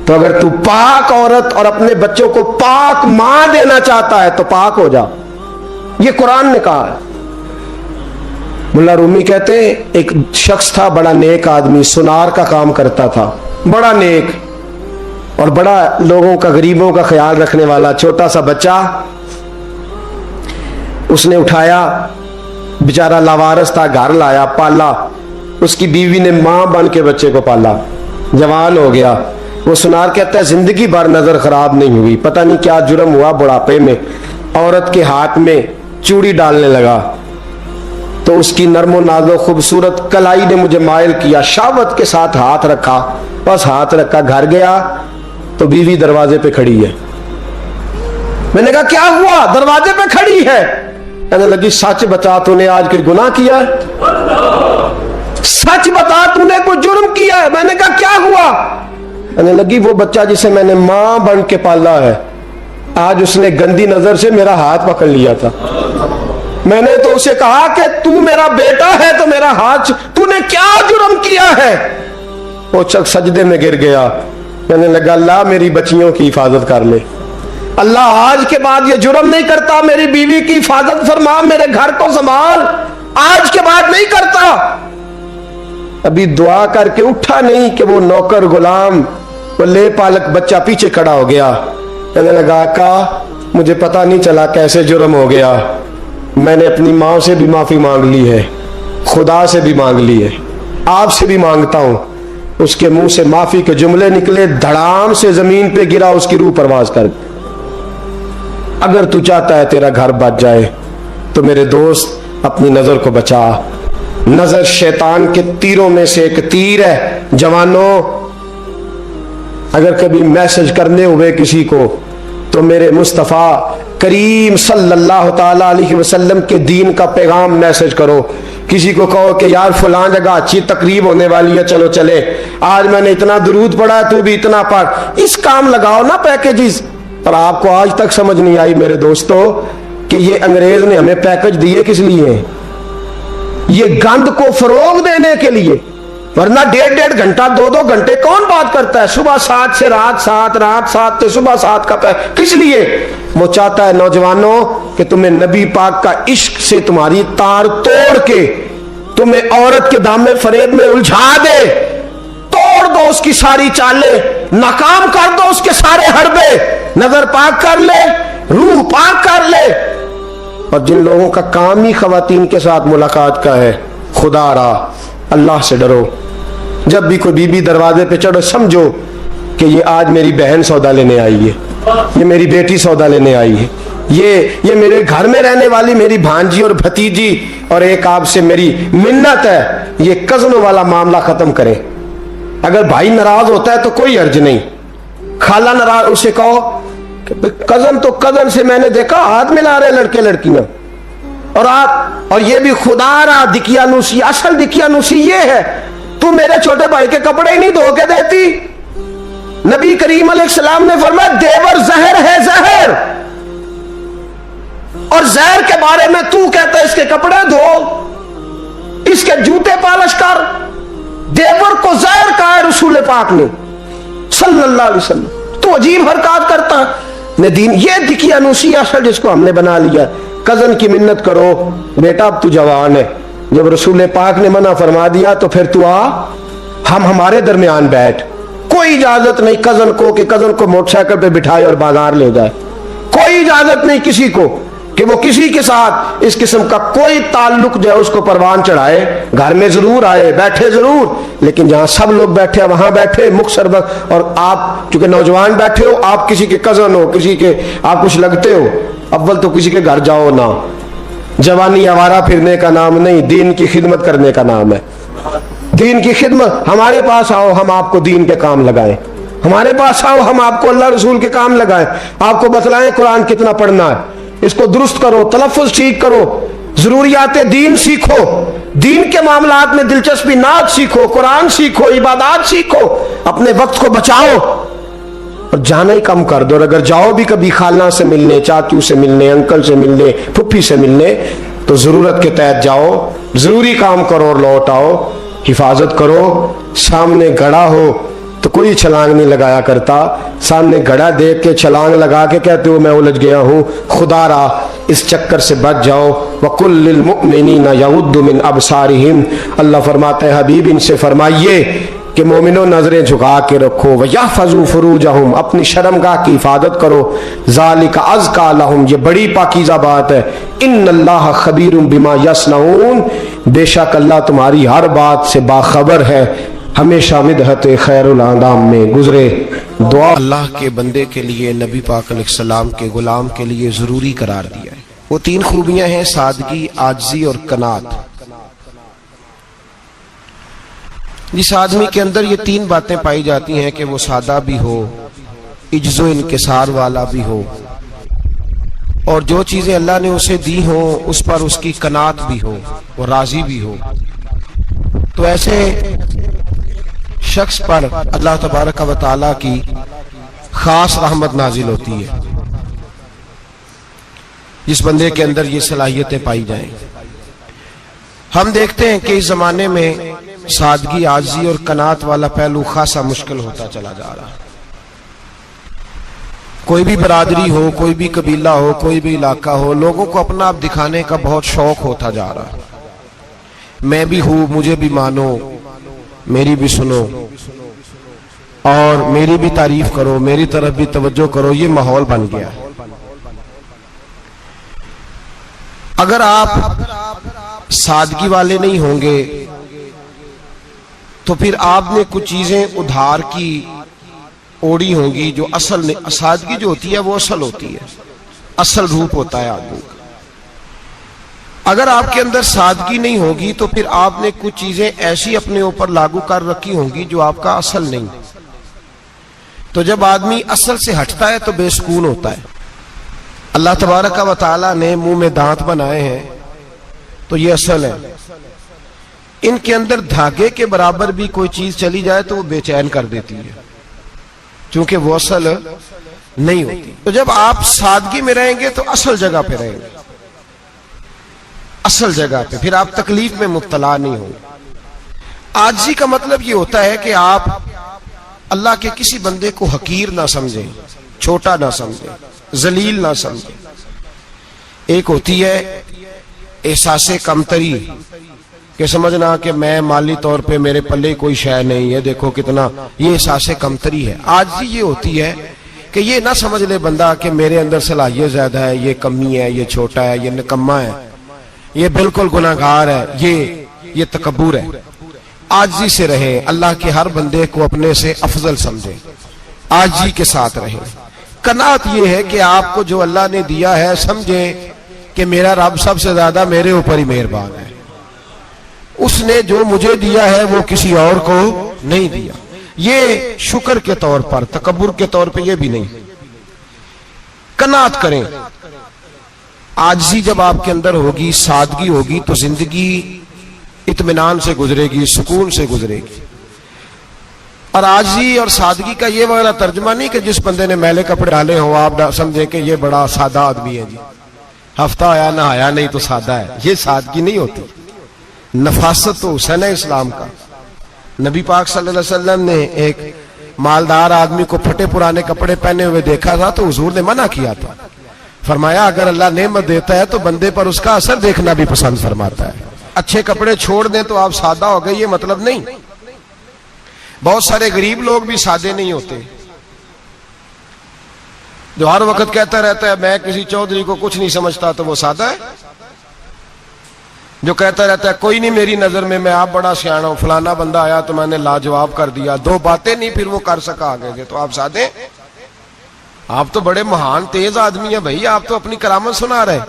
तो अगर तू पाक औरत और अपने बच्चों को पाक मां देना चाहता है तो पाक हो जा, ये कुरान ने कहा है। मुल्ला रूमी कहते हैं एक शख्स था, बड़ा नेक आदमी, सुनार का काम करता था, बड़ा नेक और बड़ा लोगों का, गरीबों का ख्याल रखने वाला। छोटा सा बच्चा उसने उठाया, बेचारा लावारस था, घर लाया, पाला। उसकी बीवी ने मां बन के बच्चे को पाला, जवान हो गया। वो सुनार कहता है जिंदगी भर नजर खराब नहीं हुई, पता नहीं क्या जुर्म हुआ, बुढ़ापे में औरत के हाथ में चूड़ी डालने लगा तो उसकी नरमो नाजो खूबसूरत कलाई ने मुझे मायल किया, शावत के साथ हाथ रखा, बस हाथ रखा, घर गया तो बीवी दरवाजे पे खड़ी है। मैंने कहा क्या हुआ, दरवाजे पे खड़ी है? कहने लगी सच बता, तूने आज कोई गुनाह किया है? सच बता, तूने कोई जुर्म किया है? मैंने कहा क्या हुआ? कहने लगी वो बच्चा जिसे मैंने मां बन के पाला है, आज उसने गंदी नजर से मेरा हाथ पकड़ लिया था। मैंने तो उसे कहा कि तू मेरा बेटा है तो मेरा हाथ, तूने क्या जुर्म किया है? वो शख्स सजदे में गिर गया, कहने लगा अल्लाह मेरी बच्चियों की हिफाजत कर ले, अल्लाह आज के बाद ये जुर्म नहीं करता, मेरी बीवी की हिफाजत फरमा, मेरे घर को संभाल, आज के बाद नहीं करता। अभी दुआ करके उठा नहीं कि वो नौकर गुलाम, वो ले पालक बच्चा पीछे खड़ा हो गया। कहने लगा आका मुझे पता नहीं चला कैसे जुर्म हो गया, मैंने अपनी माँ से भी माफी मांग ली है, खुदा से भी मांग ली है, आपसे भी मांगता हूं। उसके मुंह से माफी के जुमले निकले, धड़ाम से जमीन पे गिरा, उसकी रूह परवाज कर। अगर तू चाहता है तेरा घर बच जाए तो मेरे दोस्त अपनी नजर को बचा, नजर शैतान के तीरों में से एक तीर है। जवानों अगर कभी मैसेज करने हुए किसी को तो मेरे मुस्तफ़ा करीम सल्लल्लाहु ताला अलैहि वसल्लम के दीन का पैगाम मैसेज करो। किसी को कहो कि यार फलां जगह अच्छी तकरीब होने वाली है, चलो चले, आज मैंने इतना दुरूद पढ़ा तू भी इतना पढ़, इस काम लगाओ ना पैकेजेस। पर आपको आज तक समझ नहीं आई मेरे दोस्तों कि ये अंग्रेज ने हमें पैकेज दिए किस लिए? ये गंद को फरोग देने के लिए, वरना 1.5 घंटा 2-2 घंटे कौन बात करता है? सुबह 7 से रात 7, रात 7 से सुबह 7 का किस लिए? वो चाहता है नौजवानों कि तुम्हें नबी पाक का इश्क से तुम्हारी तार तोड़ के तुम्हें औरत के दामन फरेब में उलझा दे, तोड़ दो उसकी सारी चालें, नाकाम कर दो उसके सारे हरबे, नजर पाक कर ले, रूह पाक कर ले। और जिन लोगों का काम ही खवातीन के साथ मुलाकात का है, खुदा रा अल्लाह से डरो। जब भी कोई बीबी दरवाजे पे चढ़ो समझो कि ये आज मेरी बहन सौदा लेने आई है, ये मेरी बेटी सौदा लेने आई है, ये मेरे घर में रहने वाली मेरी भांजी और भतीजी, और एक आपसे मेरी मिन्नत है ये कजनों वाला मामला खत्म करें। अगर भाई नाराज होता है तो कोई अर्ज नहीं, खाला नाराज, उसे कहो कजन तो कजन से मैंने देखा हाथ मिला रहे लड़के लड़कियां, और आप, और ये भी खुदा रहा दिकियानुसी, असल दिकियानुसी ये है तू मेरे छोटे भाई के कपड़े ही नहीं धो के देती। नबी करीम अलैहिस्सलाम ने फरमाया देवर जहर है, जहर, और जहर के बारे में तू कहता है इसके कपड़े धो, इसके जूते पालिश कर। देवर को जहर कहा है रसूल पाक ने सल्लल्लाहु अलैहि वसल्लम। तो अजीब हरकत करता है दीन, ये दिकियानुसी असल जिसको हमने बना लिया। कजन की मिन्नत करो, बेटा अब तू जवान है, जब रसूल पाक ने मना फरमा दिया तो फिर तू आ, हम हमारे दरमियान बैठ। कोई इजाजत नहीं कजन को कि कजन को मोटरसाइकिल पे बिठाए और बाजार ले जाए, कोई इजाजत नहीं किसी को कि वो किसी के साथ इस किस्म का कोई ताल्लुक जो है उसको परवान चढ़ाए। घर में जरूर आए, बैठे जरूर, लेकिन जहां सब लोग बैठे वहां बैठे मुख्तर वक्त। और आप चूंकि नौजवान बैठे हो, आप किसी के कजन हो, किसी के आप कुछ लगते हो, अव्वल तो किसी के घर जाओ ना। जवानी आवारा फिरने का नाम नहीं, दीन की खिदमत करने का नाम है। दीन की खिदमत, हमारे पास आओ हम आपको दीन के काम लगाएं, हमारे पास आओ हम आपको अल्लाह रसूल के काम लगाएं, आपको बतलाएं कुरान कितना पढ़ना है, इसको दुरुस्त करो, तलफ़ुज़ ठीक करो, जरूरियात दीन सीखो, दीन के मामलात में दिलचस्पी, नात सीखो, कुरान सीखो, इबादत सीखो, अपने वक्त को बचाओ और जाना ही कम कर दो। और अगर जाओ भी कभी खाला से मिलने, चाचू से मिलने, अंकल से मिलने, फुफ्फी से मिलने, तो जरूरत के तहत जाओ, जरूरी काम करो और लौट आओ। हिफाजत करो, सामने गड़ा हो तो कोई छलांग नहीं लगाया करता। सामने घड़ा देख के छलांग लगा के कहते हो मैं उलझ गया हूँ, खुदा रा इस चक्कर से बच जाओ। वकुल लिल मुमिनीना यगुद्दू मिन अबसारिहिम, अल्लाह फरमाता है हबीब इनसे फरमाइए कि मोमिनो नजरें झुका के रखो। वयहफज़ू फुरूजहुम, अपनी शर्मगाह की हिफाजत करो। ज़ालिका अज़का लहुम, ये बड़ी पाकीज़ा बात है। इन्नल्लाह खबीरुम बिमा यस्नऊन, बेशक अल्लाह तुम्हारी हर बात से बाखबर है। हमेशा मिदहत खैरुल आदाम में गुजरे दुआ अल्लाह के बंदे के लिए, नबी पाक अलैहिस्सलाम के गुलाम के लिए ज़रूरी करार दिया है। वो 3 खूबियां हैं, सादगी, आजिज़ी और कनात। जिस आदमी के अंदर ये 3 बातें पाई जाती हैं कि वो सादा भी हो, इज्जो इनकिसार वाला भी हो, और जो चीजें अल्लाह ने उसे दी हो उस पर उसकी कनात भी हो, वो राजी भी हो, तो ऐसे शख्स पर अल्लाह तबारक व तआला की खास रहमत नाजिल होती है। जिस बंदे के अंदर ये सलाहियतें पाई जाएं। हम देखते हैं कि इस जमाने में सादगी, आजी और कनात वाला पहलू खासा मुश्किल होता चला जा रहा है। कोई भी बरादरी हो, कोई भी कबीला हो, कोई भी इलाका हो, लोगों को अपना आप दिखाने का बहुत शौक होता जा रहा है। मैं भी हूं, मुझे भी मानो, मेरी भी सुनो और मेरी भी तारीफ करो, मेरी तरफ भी तवज्जो करो, ये माहौल बन गया है। अगर आप सादगी वाले नहीं होंगे तो फिर आपने कुछ चीजें उधार की ओढ़ी होंगी जो असल नहीं। सादगी जो होती है वो असल होती है, असल रूप होता है आदमी का। अगर आपके अंदर सादगी नहीं होगी तो फिर आपने कुछ चीजें ऐसी अपने ऊपर लागू कर रखी होंगी जो आपका असल नहीं। तो जब आदमी असल से हटता है तो बेसुकून होता है। अल्लाह तबारक व तआला ने मुंह में दांत बनाए हैं तो ये असल है। इनके अंदर धागे के बराबर भी कोई चीज चली जाए तो वो बेचैन कर देती है, क्योंकि वो असल नहीं होती। तो जब आप सादगी में रहेंगे तो असल जगह पे रहेंगे, असल जगह पे, फिर आप तकलीफ में मुब्तला नहीं होंगे। आजिज़ी का मतलब ये होता है कि आप अल्लाह के किसी बंदे को हकीर ना समझें, छोटा ना समझें, जलील ना समझें। एक होती है एहसासे कमतरी कि समझना कि मैं माली तौर पे मेरे पल्ले कोई शय नहीं है, देखो कितना, ये एहसासे कमतरी है। आजिज़ी ये होती है कि ये ना समझ ले बंदा कि मेरे अंदर सलाहियत ज्यादा है, ये कमी है, ये छोटा है, ये निकम्मा है, ये बिल्कुल गुनाहगार है, ये तकब्बुर है। आजिज़ी से रहे, अल्लाह के हर बंदे को अपने से अफजल समझे, आजिज़ी के साथ रहे। कनात ये है कि आपको जो अल्लाह ने दिया है समझे कि मेरा रब सबसे ज्यादा मेरे ऊपर ही मेहरबान है, उसने जो मुझे दिया है वो किसी और को नहीं दिया। ये शुक्र के तौर पर, तकब्बुर के तौर पे ये भी नहीं। कनात करें। आजिज़ी जब आपके अंदर होगी, सादगी होगी, तो जिंदगी इत्मीनान से गुजरेगी, सुकून से गुजरेगी। और आजिज़ी और सादगी का ये वाला तर्जुमा नहीं कि जिस बंदे ने मैले कपड़े डाले हो आप समझे कि ये बड़ा सादा आदमी है जी, हफ्ता आया ना आया नहीं तो सादा है। ये सादगी नहीं होती। नफासत तो हुसैन है इस्लाम का। नबी पाक सल्लल्लाहु अलैहि वसल्लम ने एक मालदार आदमी को फटे पुराने कपड़े पहने हुए देखा था तो हुजूर ने मना किया था। फरमाया अगर अल्लाह नेमत देता है तो बंदे पर उसका असर देखना भी पसंद फरमाता है। अच्छे कपड़े छोड़ दें तो आप सादा हो गए, ये मतलब नहीं। बहुत सारे गरीब लोग भी सादे नहीं होते, जो हर वक्त कहता रहता है मैं किसी चौधरी को कुछ नहीं समझता, तो वो सादा है। जो कहता रहता है कोई नहीं मेरी नजर में, मैं आप बड़ा सियाना हूं, फलाना बंदा आया तो मैंने लाजवाब कर दिया, 2 बातें नहीं फिर वो कर सका आगे से, तो आप सादे। आप तो बड़े महान तेज आदमी है भाई, आप तो अपनी करामत सुना रहे।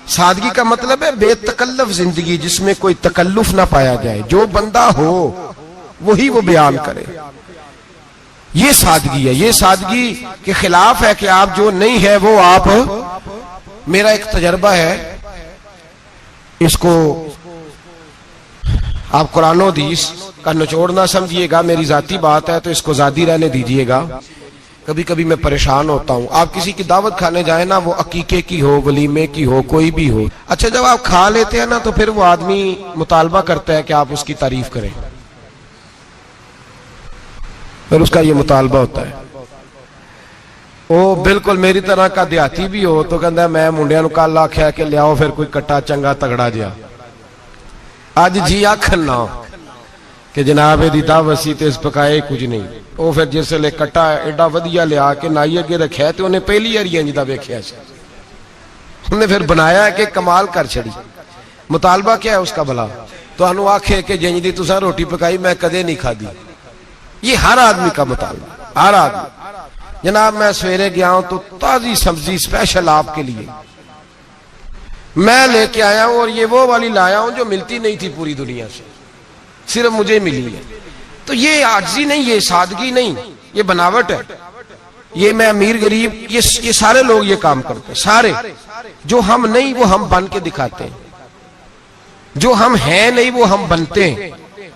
सादगी का मतलब है बेतकल्लफ जिंदगी, जिसमें कोई तकल्लुफ ना पाया जाए। जो बंदा हो वही वो बयान करे, ये सादगी है। ये सादगी के खिलाफ है कि आप जो नहीं है वो आप। मेरा एक तजर्बा है, इसको आप कुरान और हदीस का निचोड़ ना समझिएगा, मेरी जाती बात है तो इसको जादी रहने दीजिएगा। कभी कभी मैं परेशान होता हूँ। आप किसी की दावत खाने जाए ना, वो अकीके की हो, वलीमे की हो, कोई भी हो, अच्छा जब आप खा लेते हैं ना तो फिर वो आदमी मुतालबा करता है कि आप उसकी तारीफ करें। फिर उसका ये मुतालबा होता है। वो बिल्कुल मेरी तरह का देहाती भी हो तो कहता मैं मुंडिया नूं कल आख्या कि लियाओ फिर कोई कट्टा चंगा तगड़ा जिहा, अज जी आखन ना कि जनाब यदी दावत सी ते इस पकाए कुछ नहीं। वो फिर जिसले कट्टा एडा वधिया लिया के नाई अगे रखा तो उन्हें पहली बारी इंज दा वेख्या सी, उन्हें फिर बनाया कि कमाल कर छड़ी। मुतालबा क्या है उसका भला? तो आखे कि जिंज दी तुसां रोटी पकाई मैं कदे नहीं खादी। ये हर आदमी का मुतालबा, हर आदमी। जनाब मैं सवेरे गया हूं तो ताजी सब्जी स्पेशल आपके लिए मैं लेके आया हूं, और ये वो वाली लाया हूं जो मिलती नहीं थी पूरी दुनिया से, सिर्फ मुझे मिली है। तो ये आजिज़ी नहीं, ये सादगी नहीं, ये बनावट है। ये मैं अमीर गरीब ये सारे लोग ये काम करते हैं, सारे। जो हम नहीं वो हम बन के दिखाते हैं, जो हम हैं नहीं वो हम बनते हैं।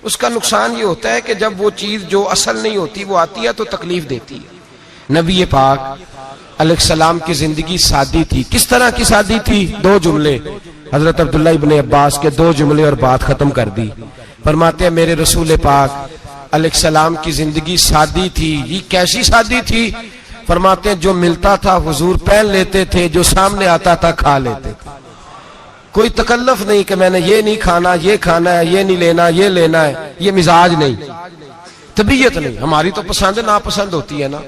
उसका नुकसान ये होता है कि जब वो चीज जो असल नहीं होती वो आती है तो तकलीफ देती है। नबी पाक अलैहिस्सलाम की जिंदगी सादी थी। किस तरह की सादी थी? दो जुमले, हजरत अब्दुल्ला इब्ने अब्बास के दो जुमले और बात खत्म कर दी। फरमाते हैं मेरे रसूल पाक अलैहिस्सलाम की जिंदगी सादी थी। ये कैसी सादी थी? फरमाते हैं जो मिलता था हुजूर पहन लेते थे, जो सामने आता था खा लेते थे। कोई तकल्लुफ नहीं कि मैंने ये नहीं खाना, ये खाना है, ये नहीं लेना, ये लेना है। ये मिजाज नहीं, तबीयत नहीं। हमारी तो पसंद नापसंद होती है ना।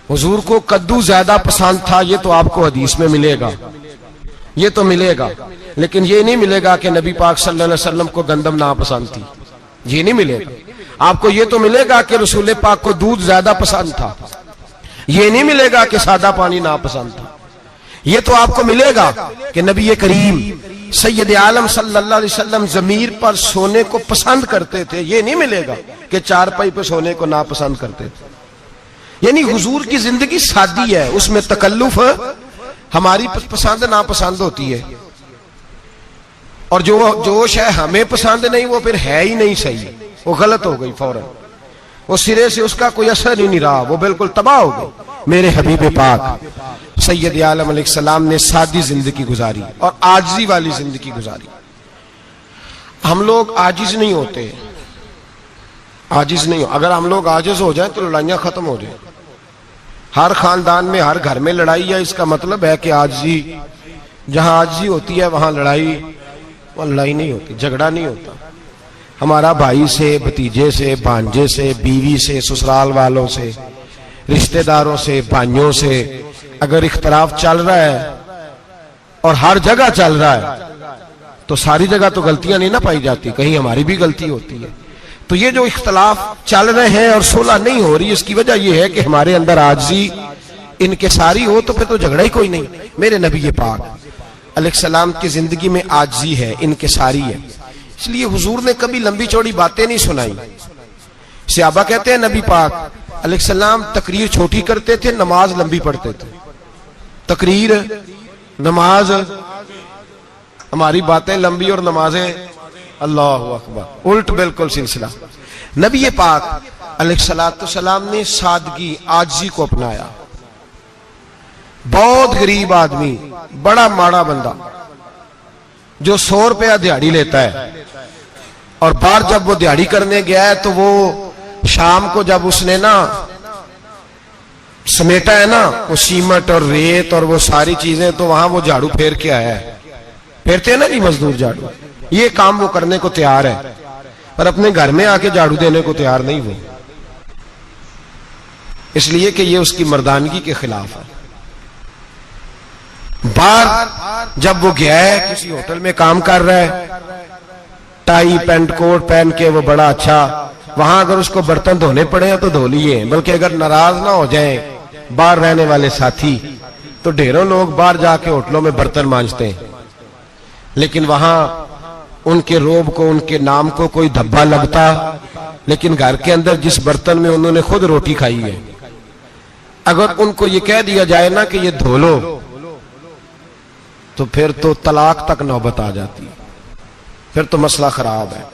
हुजूर को कद्दू ज्यादा पसंद था, ये तो आपको हदीस में मिलेगा, ये तो मिलेगा। लेकिन ये नहीं मिलेगा कि नबी पाक सल्लल्लाहु अलैहि वसल्लम को गंदम नापसंद थी, ये नहीं मिलेगा। आपको ये तो मिलेगा कि रसूल पाक को दूध ज्यादा पसंद था, ये नहीं मिलेगा कि सादा पानी नापसंद था। ये तो आपको मिलेगा कि नबी करीम सैयद आलम सल्लल्लाहु अलैहि वसल्लम जमीर पर सोने को पसंद करते थे। ये नहीं मिलेगा कि चारपाई पर सोने को नापसंद करते थे। यानी हुजूर की जिंदगी सादी है, उसमें तकल्लुफ हमारी पसंद नापसंद होती है, और जो शय हमें पसंद नहीं वो फिर है ही नहीं सही, वो गलत हो गई फौरन, वो सिरे से उसका कोई असर ही नहीं रहा, वो बिल्कुल तबाह हो गई। मेरे हबीब पाक सैयद आलम अलैहिस्सलाम ने सादी जिंदगी गुजारी और आजिज़ी वाली जिंदगी गुजारी। हम लोग आजिज नहीं होते, आजिज नहीं हो। अगर हम लोग आजिज हो जाए तो लड़ाइयां खत्म हो जाए। हर खानदान में हर घर में लड़ाई है, इसका मतलब है कि आजिज़ी, जहां आजिज़ी होती है वहां लड़ाई नहीं होती, झगड़ा नहीं होता। हमारा भाई से, भतीजे से, भांजे से, बीवी से, ससुराल वालों से, रिश्तेदारों से, भाइयों से अगर इख्तलाफ चल रहा है और हर जगह चल रहा है तो सारी जगह तो गलतियां नहीं ना पाई जाती, कहीं हमारी भी गलती होती है। तो ये जो इख्तलाफ चल रहे हैं और सुलह नहीं हो रही, इसकी वजह यह है कि हमारे अंदर आजिज़ी इनकिसारी हो, तो फिर तो झगड़ा ही कोई नहीं। मेरे नबी पाक अलैहिस्सलाम की जिंदगी में आजिज़ी है, इनकिसारी है। इसलिए हुजूर ने कभी लंबी चौड़ी बातें नहीं सुनाई। सहाबा कहते हैं नबी पाक अलैहिस्सलाम तकरीर छोटी करते थे, नमाज लंबी पढ़ते थे। तकरीर, नमाज, हमारी बातें लंबी और नमाजें अल्लाहु अकबर, उल्ट बिल्कुल सिलसिला। नबी पाक अलैहिस्सलाम ने सादगी, आजिज़ी को अपनाया। बहुत गरीब आदमी, बड़ा माड़ा बंदा जो 100 रुपया दिहाड़ी लेता है, और बाहर जब वो दिहाड़ी करने गया है तो वो शाम को जब उसने ना समेटा है ना वो सीमेंट और रेत और वो सारी चीजें, तो वहां वो झाड़ू फेर के आया है। फेरते हैं ना जी मजदूर झाड़ू, ये काम वो करने को तैयार है, पर अपने घर में आके झाड़ू देने को तैयार नहीं हुए, इसलिए कि ये उसकी मर्दानगी के खिलाफ है। बाहर जब वो गया है, किसी होटल में काम कर रहा है, टाई पैंट कोट पहन के वो बड़ा अच्छा, वहां अगर उसको बर्तन धोने पड़े तो धो लिए। बल्कि अगर नाराज ना हो जाए बाहर रहने वाले साथी, तो ढेरों लोग बाहर जाके होटलों में बर्तन मांजते हैं, लेकिन वहां उनके रोब को, उनके नाम को कोई धब्बा लगता, लेकिन घर के अंदर जिस बर्तन में उन्होंने खुद रोटी खाई है, अगर उनको ये कह दिया जाए ना कि ये धो लो, तो फिर तो तलाक तक नौबत आ जाती, फिर तो मसला खराब है।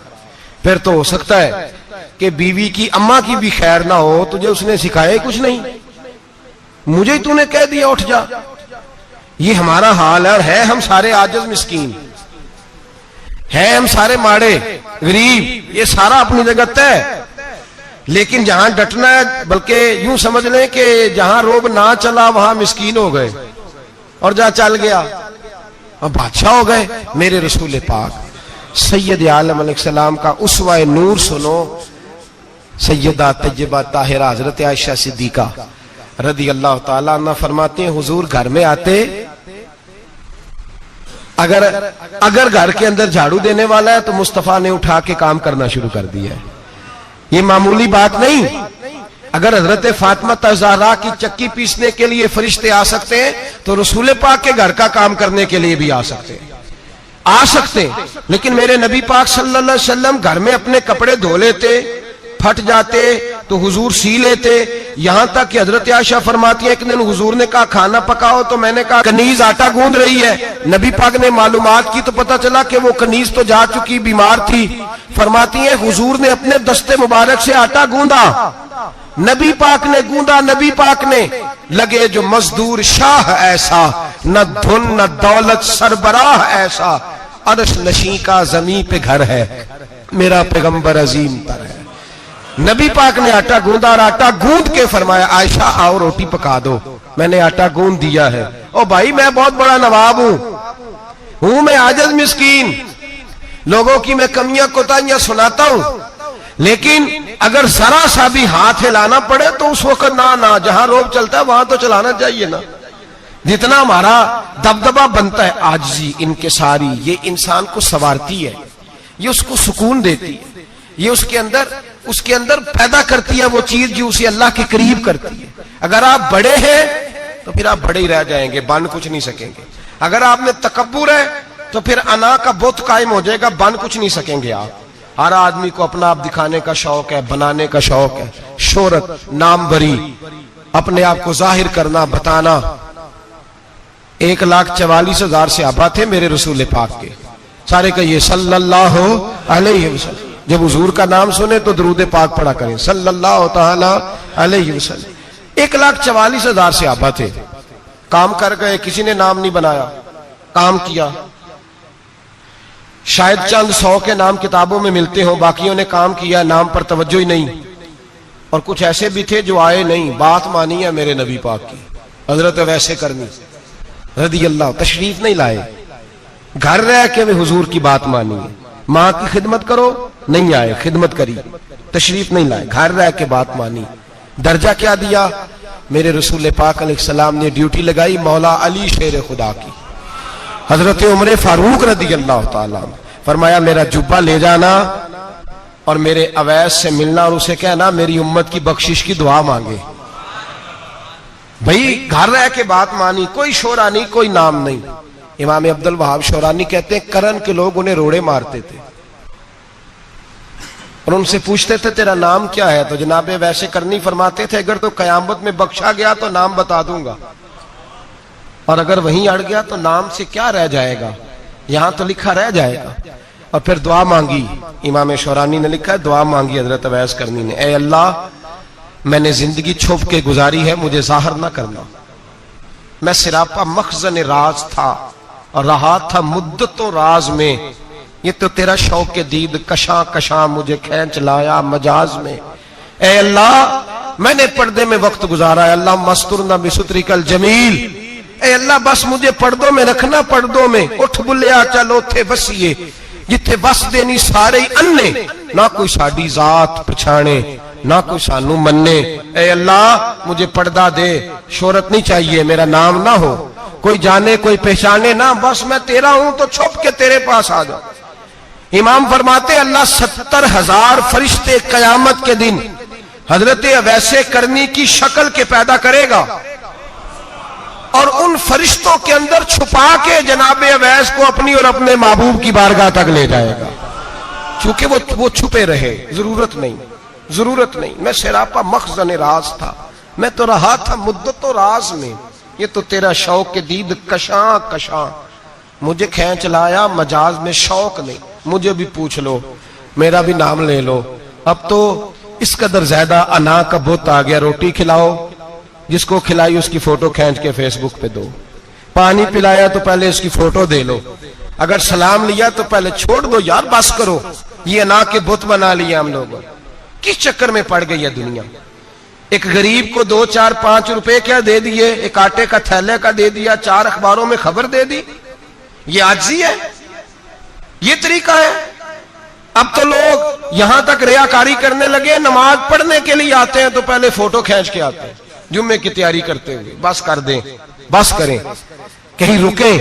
फिर तो हो सकता है कि बीवी की अम्मा की भी खैर ना हो, तुझे उसने सिखाया ही कुछ नहीं, मुझे ही तूने कह दिया उठ जा। ये हमारा हाल है, और है हम सारे आजिज़ मिस्कीन, है हम सारे माड़े गरीब, ये सारा अपनी जगह तय। लेकिन जहां डटना है, बल्कि यूं समझ लें कि जहां रोब ना चला वहां मिस्कीन हो गए, और जहां चल गया और बादशाह हो गए। मेरे रसूल पाक सैयद आलम अलैहिस्सलाम का उसवा नूर सुनो। सैयदा तैयबा ताहिरा हजरत आयशा सिद्दीका रदी अल्लाह ताला अन्हा फरमाते हैं, हुजूर घर में आते, अगर घर के अंदर झाड़ू देने वाला है तो मुस्तफा ने उठा के काम करना शुरू कर दिया है। ये मामूली बात नहीं। अगर हजरत फातिमा ज़हरा की चक्की पीसने के लिए फरिश्ते आ सकते हैं तो रसूल पाक के घर का काम करने के लिए भी आ सकते हैं, आ सकते हैं। लेकिन मेरे नबी पाक सल्लल्लाहु अलैहि वसल्लम घर में अपने कपड़े धो लेते, फट जाते तो हुजूर सी लेते। यहां तक कि हजरत आयशा फरमाती है, एक दिन हुजूर ने कहा खाना पकाओ, तो मैंने कहा कनीज आटा गूंद रही है। नबी पाक ने मालूमात की तो पता चला कि वो कनीज तो जा चुकी, बीमार थी। फरमाती है हुजूर ने अपने दस्ते मुबारक से आटा गूंदा, नबी पाक ने गूंदा, नबी पाक ने। लगे जो मजदूर शाह ऐसा, न धुन न दौलत सरबराह ऐसा, अर्श नशी का जमीन पे घर है, मेरा पैगंबर अजीम पर है। नबी पाक ने आटा गूंदा और आटा गूंद के फरमाया आयशा आओ रोटी पका दो। मैंने आटा गूंद दिया है। ओ भाई मैं बहुत बड़ा नवाब हूं मैं आजिज मिस्कीन, लोगों की मैं कमियां कोताहियां सुनाता हूं, लेकिन अगर जरा सा भी हाथ हिलाना पड़े तो उस वक्त ना जहां रोब चलता है वहां तो चलाना चाहिए ना। जितना हमारा दबदबा बनता है, आजिज़ी इनकिसारी, ये इंसान को संवारती है, ये उसको सुकून देती है, ये उसके अंदर पैदा करती है वो चीज जो उसे अल्लाह के करीब करती है। अगर आप बड़े हैं तो फिर आप बड़े ही रह जाएंगे, बन कुछ नहीं सकेंगे। अगर आप में तकब्बुर है तो फिर अना का बुत कायम हो जाएगा, बन कुछ नहीं सकेंगे आप। हर आदमी को अपना आप दिखाने का शौक है, बनाने का शौक है, शोहरत, नामवरी, अपने आप को जाहिर करना, बताना। 1,44,000 सहाबा थे मेरे रसूल पाक के, सारे कहिए सल्लल्लाहु अलैहि वसल्लम। जब हुजूर का नाम सुने तो दरूद पाक पढ़ा करें सल्लल्लाहु ताला अलैहि वसल्लम। 1,44,000 सहाबा थे, काम कर गए, किसी ने नाम नहीं बनाया, काम किया। शायद चंद 100 के नाम किताबों में मिलते हो, बाकियों ने काम किया, नाम पर तवज्जो ही नहीं। और कुछ ऐसे भी थे जो आए नहीं, बात मानी है मेरे नबी पाक की। हजरत वैसे करनी रदी अल्लाह तशरीफ नहीं लाए, घर रह के वे हुजूर की बात मानी है। माँ की खिदमत करो, नहीं आए, खिदमत करी, तशरीफ नहीं लाए, घर रह के बात मानी। दर्जा क्या दिया मेरे रसूल पाक अलैहिस्सलाम ने? ड्यूटी लगाई मौला अली शेर खुदा की, हजरत उमर फारूक रदी अल्लाह ताला। फरमाया मेरा जुब्बा ले जाना और मेरे अवैस से मिलना और उसे कहना मेरी उम्मत की बख्शिश की दुआ मांगे। भाई घर रह के बात मानी, कोई शोरा नहीं, कोई नाम नहीं। इमाम अब्दुल वहाब शोरानी कहते हैं करन के लोग उन्हें रोड़े मारते थे और उनसे पूछते थे तेरा नाम क्या है, तो जनाबे वैसे करनी फरमाते थे अगर तो कयामत में बख्शा गया तो नाम बता दूंगा, और अगर वहीं अड़ गया तो नाम से क्या रह जाएगा, यहां तो लिखा रह जाएगा। और फिर दुआ मांगी, इमाम शोरानी ने लिखा है दुआ मांगी हजरत अवैस करनी ने, ए अल्लाह मैंने जिंदगी छुप के गुजारी है, मुझे जाहिर ना करना। मैं सिरापा मखजन राज था और रहा था मुद्दतों राज में, ये तो तेरा शौक के दीद कशा कशा मुझे खींच लाया मजाज में। ए अल्लाह मैंने पर्दे में वक्त गुजारा है, अल्लाह मस्तुरना बिसुत्रिकल जमील। ए अल्लाह बस मुझे पर्दों में रखना, पर्दों में। उठ बुलिया चल उथे बसीए, जिथे बस देनी सारे अन्ने, ना कोई साडी जात पछाणे, ना कोई सानू मन्ने। ए अल्लाह मुझे पर्दा दे, शोहरत नहीं चाहिए, मेरा नाम ना हो, कोई जाने कोई पहचाने ना, बस मैं तेरा हूं तो छुप के तेरे पास आ जा। इमाम फरमाते अल्लाह 70,000 फरिश्ते कयामत के दिन हजरत वैसे करनी की शक्ल के पैदा करेगा और उन फरिश्तों के अंदर छुपा के जनाबे अवैस को अपनी और अपने महबूब की बारगाह तक ले जाएगा, चूंकि वो छुपे रहे। जरूरत नहीं, मैं सिरापा मखजन राज था, मैं तो रहा था मुद्दतों राज में, ये तो तेरा शौक के दीद कशा कशा मुझे खींच लाया मजाज में। शौक नहीं, मुझे भी पूछ लो, मेरा भी नाम ले लो। अब तो इस कदर ज्यादा अना का बुत आ गया, रोटी खिलाओ, जिसको खिलाई उसकी फोटो खींच के फेसबुक पे दो, पानी पिलाया तो पहले उसकी फोटो दे लो, अगर सलाम लिया तो पहले छोड़ दो यार, बस करो, ये अना के बुत बना लिया हम लोगों। किस चक्कर में पड़ गई है दुनिया। एक गरीब को 2, 4, 5 रुपए क्या दे दिए, एक आटे का थैले का दे दिया, 4 अखबारों में खबर दे दी, ये आजी है, ये तरीका है। अब तो लोग यहां तक रियाकारी करने लगे, नमाज पढ़ने के लिए आते हैं तो पहले फोटो खींच के आते हैं जुम्मे की तैयारी करते हुए। बस कर दें, बस करें, कहीं रुके,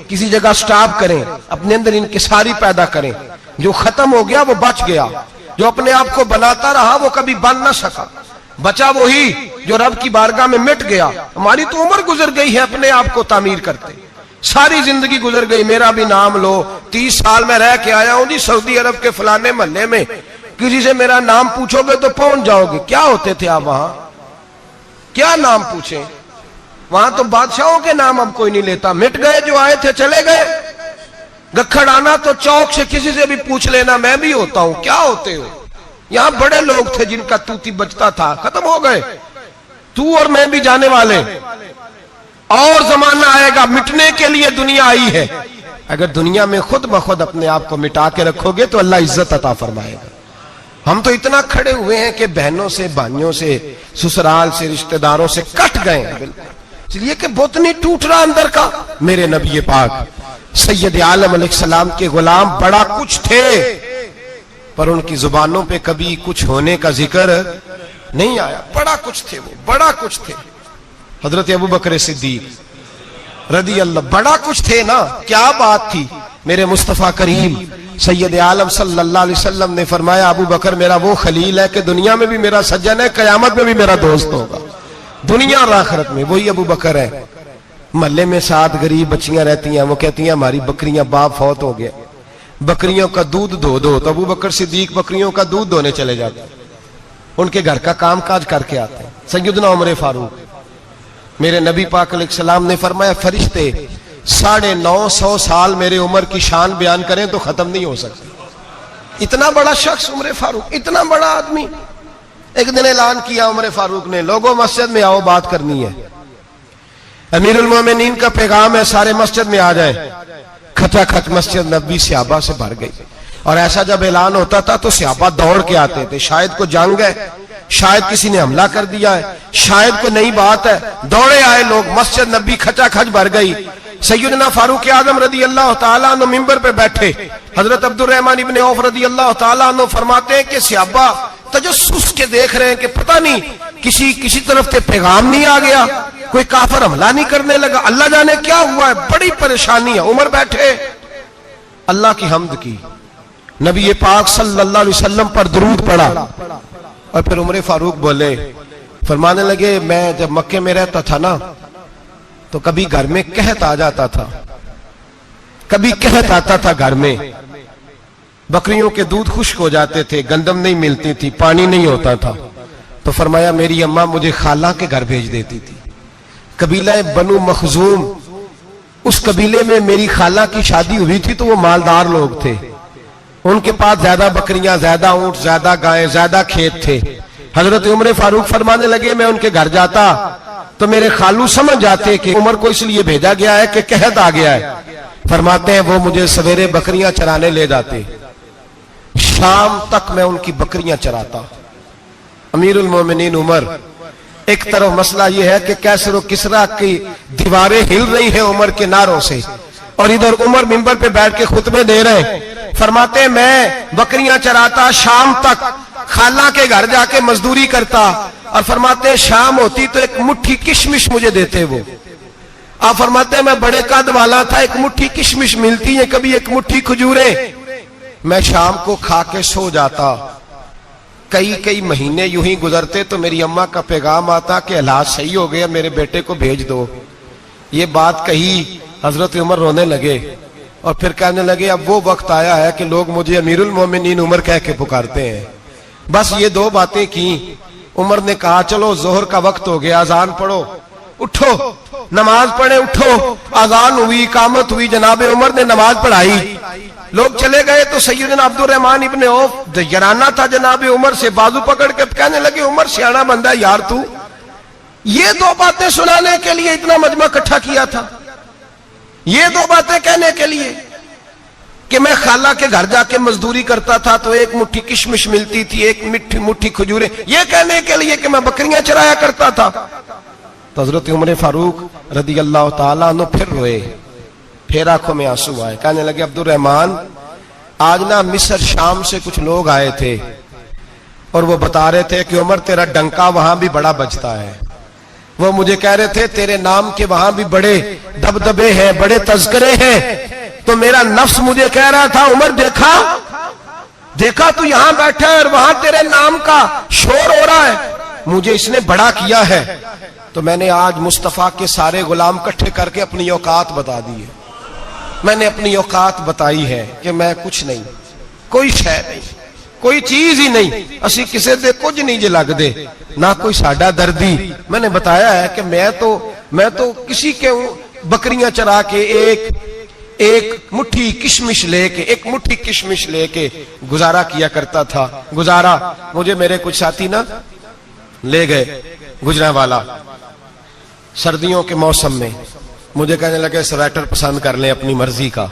किसी जगह स्टॉप करें, अपने अंदर इंकिसारी पैदा करें। जो खत्म हो गया वो बच गया, जो अपने आप को बनाता रहा वो कभी बन ना सका। बचा वही जो रब की बारगाह में मिट गया। हमारी तो उम्र गुजर गई है अपने आप को तामीर करते, सारी जिंदगी गुजर गई। मेरा भी नाम लो, 30 साल में रह के आया हूं जी सऊदी अरब के फलाने महल्ले में, किसी से मेरा नाम पूछोगे तो पहुंच जाओगे। क्या होते थे आप वहां, क्या नाम पूछे? वहां तो बादशाहों के नाम अब कोई नहीं लेता, मिट गए, जो आए थे चले गए। गखड़ आना तो चौक से किसी से भी पूछ लेना, मैं भी होता हूं, क्या होते हो? यहां बड़े लोग थे जिनका तूती बचता था, खत्म हो गए। तू और मैं भी जाने वाले, और जमाना आएगा, मिटने के लिए दुनिया आई है। अगर दुनिया में खुद ब खुद अपने आप को मिटा के रखोगे तो अल्लाह इज्जत अता फरमाएगा। हम तो इतना खड़े हुए हैं कि बहनों से, भाइयों से, ससुराल से, रिश्तेदारों से कट गए हैं बिल्कुल, इसलिए कि बुत नहीं टूट रहा अंदर का। मेरे नबी पाक सैयद आलम अलैहिस्सलाम के गुलाम बड़ा कुछ थे, पर उनकी जुबानों पे कभी कुछ होने का जिक्र नहीं आया। बड़ा कुछ थे वो, बड़ा कुछ थे। हजरत अबू बकर सिद्दीक रदी अल्लाह, बड़ा कुछ थे ना, क्या बात थी। मेरे मुस्तफा करीम सैयद आलम सल्लल्लाहु अलैहि वसल्लम ने फरमाया, अबू बकर मेरा वो खलील है कि दुनिया में भी मेरा सज्जन है, कयामत में भी मेरा दोस्त होगा, दुनिया और आखिरत में। वही अबू बकर है। महल्ले में 7 गरीब बच्चियां रहती हैं, वो कहती हैं हमारी बकरियां, बाप फौत हो गया, बकरियों का दूध धो दो। तो अबू बकर सिद्दीक बकरियों का दूध धोने चले जाते हैं, उनके घर का काम काज करके आते हैं। सैयदना उमर फारूक, मेरे नबी पाक अलैहिस्सलाम ने फरमाया, फरिश्ते 950 साल मेरे उम्र की शान बयान करें तो खत्म नहीं हो सकती। इतना बड़ा शख्स उमर फारूक, इतना बड़ा आदमी। एक दिन ऐलान किया उमर फारूक ने, लोगों मस्जिद में आओ, बात करनी है। अमीरुल मोमिनीन का पैगाम है, सारे मस्जिद में आ जाए। खचाखच मस्जिद नबी सहाबा से भर गई। और ऐसा जब ऐलान होता था तो सहाबा दौड़ के आते थे, शायद को जंग है, शायद किसी ने हमला कर दिया है, शायद कोई नई बात है। दौड़े आए लोग, मस्जिद नबी खचाखच भर गई। सैयदना फारूक आजम रदी अल्लाह तआला अन्हु मिंबर पे बैठे। हजरत अब्दुर रहमान इब्ने औफ रदी अल्लाह तआला अन्हु फरमाते हैं कि सहाबा तजस्सुस के देख रहे हैं कि पता नहीं किसी तरफ से पैगाम नहीं आ गया, कोई काफिर हमला नहीं करने लगा, अल्लाह जाने क्या हुआ है, बड़ी परेशानी है। उमर बैठे, अल्लाह की हम्द की, नबी पाक सल्लल्लाहु अलैहि वसल्लम पर दुरूद पढ़ा, और फिर उमर फारूक बोले, फरमाने लगे, मैं जब मक्के में रहता था ना तो कभी घर में कहत आ जाता था, कभी कहत आता था घर में, बकरियों के दूध खुश्क हो जाते थे, गंदम नहीं मिलती थी, पानी नहीं होता था। तो फरमाया मेरी अम्मा मुझे खाला के घर भेज देती थी। कबीला बनु मखजूम, उस कबीले में मेरी खाला की शादी हुई थी तो वो मालदार लोग थे, उनके पास ज्यादा बकरियां, ज्यादा ऊंट, ज्यादा गायें, ज्यादा खेत थे। हजरत उमर फारूक फरमाने लगे, मैं उनके घर जाता तो मेरे खालू समझ जाते कि उमर को इसलिए भेजा गया है कि कहत आ गया है। फरमाते हैं वो मुझे सवेरे बकरियां चराने ले जाते, शाम तक मैं उनकी बकरियां चराता। अमीरुल मोमिनीन उमर, एक तरफ मसला यह है कि कैसर किसरा की दीवारें हिल रही हैं उमर के नारों से, और इधर उमर मिंबर पे बैठ के खुतबे दे रहे हैं। फरमाते हैं मैं बकरियां चराता, शाम तक खाला के घर जाके मजदूरी करता, और फरमाते हैं शाम होती तो एक मुट्ठी किशमिश मुझे देते वो। आप फरमाते हैं मैं बड़े कद वाला था, एक मुट्ठी किशमिश मिलती है, कभी एक मुट्ठी खजूरें, मैं शाम को खा के सो जाता। कई महीने यूं ही गुजरते तो मेरी अम्मा का पैगाम आता कि हालात सही हो गया, मेरे बेटे को भेज दो। ये बात कही, हजरत उमर रोने लगे और फिर कहने लगे अब वो वक्त आया है कि लोग मुझे अमीरुल मोमिनीन उमर कह के पुकारते हैं। बस ये 2 बातें की। उमर ने कहा चलो जोहर का वक्त हो गया, अजान पढ़ो, उठो नमाज पढ़े, उठो। अजान हुई, इकामत हुई, जनाबे उमर ने नमाज पढ़ाई, लोग चले गए तो सैयदना अब्दुर रहमान इब्ने औफ जराना था जनाबे उमर से, बाजू पकड़ के कहने लगे उमर सियाना बंदा यार तू, ये 2 बातें सुनाने के लिए इतना मजमा इकट्ठा किया था, ये 2 बातें कहने के लिए कि मैं खाला के घर जाके मजदूरी करता था तो एक मुट्ठी किशमिश मिलती थी, एक मिट्टी मुट्ठी खजूरें, ये कहने के लिए कि मैं बकरियां चराया करता था। तो हजरत उमर फारूक रदी अल्लाह ताला अन्हु फिर रोए, फिर आंखों में आंसू आए। कहने लगे अब्दुल रहमान, आज ना मिस्र शाम से कुछ लोग आए थे और वो बता रहे थे कि उमर तेरा डंका वहां भी बड़ा बजता है। वो मुझे कह रहे थे तेरे नाम के वहां भी बड़े दबदबे हैं, बड़े तज़किरे हैं। तो मेरा नफ्स मुझे कह रहा था उमर देखा तू यहां बैठा है और वहां तेरे नाम का शोर हो रहा है, मुझे इसने बड़ा किया है। तो मैंने आज मुस्तफा के सारे गुलाम इकट्ठे करके अपनी औकात बता दी है। मैंने अपनी औकात बताई है कि मैं कुछ नहीं, कोई शय नहीं, कोई चीज ही नहीं, असी किसी दे कुछ नहीं जे लगदे, ना कोई साडा दर्दी। मैंने बताया है कि मैं तो किसी के बकरियां चरा के एक मुट्ठी किशमिश लेके गुजारा किया करता था। गुजारा मुझे मेरे कुछ साथी ना ले गए गुजरांवाला सर्दियों के मौसम में, मुझे कहने लगे स्वेटर पसंद कर लें अपनी मर्जी का।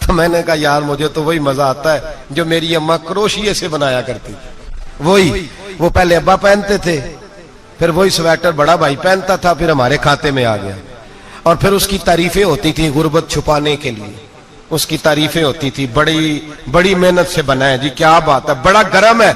तो मैंने कहा यार मुझे तो वही मजा आता है जो मेरी अम्मा क्रोशिये से बनाया करती, वही वो पहले अब्बा पहनते थे, फिर वही स्वेटर बड़ा भाई पहनता था, फिर हमारे खाते में आ गया। और फिर उसकी तारीफें होती थी गुर्बत छुपाने के लिए, उसकी तारीफें होती थी, बड़ी मेहनत से बना है जी, क्या बात है, बड़ा गर्म है।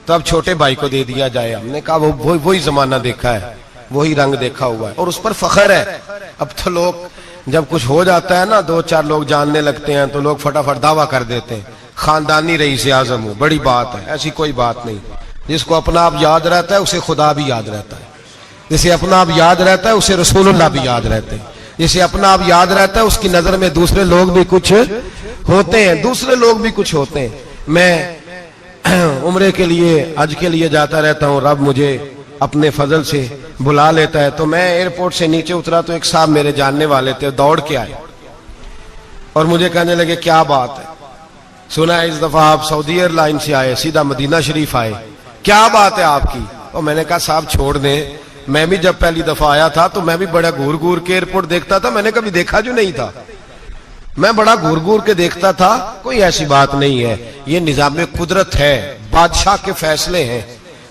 तो अब छोटे भाई को दे दिया जाए। हमने कहा वही जमाना देखा है, वही रंग देखा हुआ है और उस पर फख्र है। अब तो लोग जब कुछ हो जाता है ना, 2-4 लोग जानने लगते हैं तो लोग फटाफट दावा कर देते हैं खानदानी रईस आजम हो, बड़ी बात है। ऐसी कोई बात नहीं। जिसको अपना आप याद रहता है उसे खुदा भी याद रहता है, जिसे अपना आप याद रहता है उसे रसूलुल्लाह भी याद रहते हैं, जिसे अपना आप याद रहता है उसकी नजर में दूसरे लोग भी कुछ होते हैं। मैं उम्रे के लिए, हज के लिए जाता रहता हूँ, रब मुझे अपने फजल से बुला लेता है। तो मैं एयरपोर्ट से नीचे उतरा तो एक साहब मेरे जानने वाले थे, दौड़ के आए और मुझे कहने लगे क्या बात है, सुना है इस दफा आप सऊदी एयरलाइन से आए, सीधा मदीना शरीफ आए, क्या बात है आपकी। और मैंने कहा साहब छोड़ दें, मैं भी जब पहली दफा आया था तो मैं भी बड़ा घूर घूर के एयरपोर्ट देखता था, मैंने कभी देखा जो नहीं था, मैं बड़ा घूर घूर के देखता था, कोई ऐसी बात नहीं है, ये निजाम कुदरत है, बादशाह के फैसले हैं,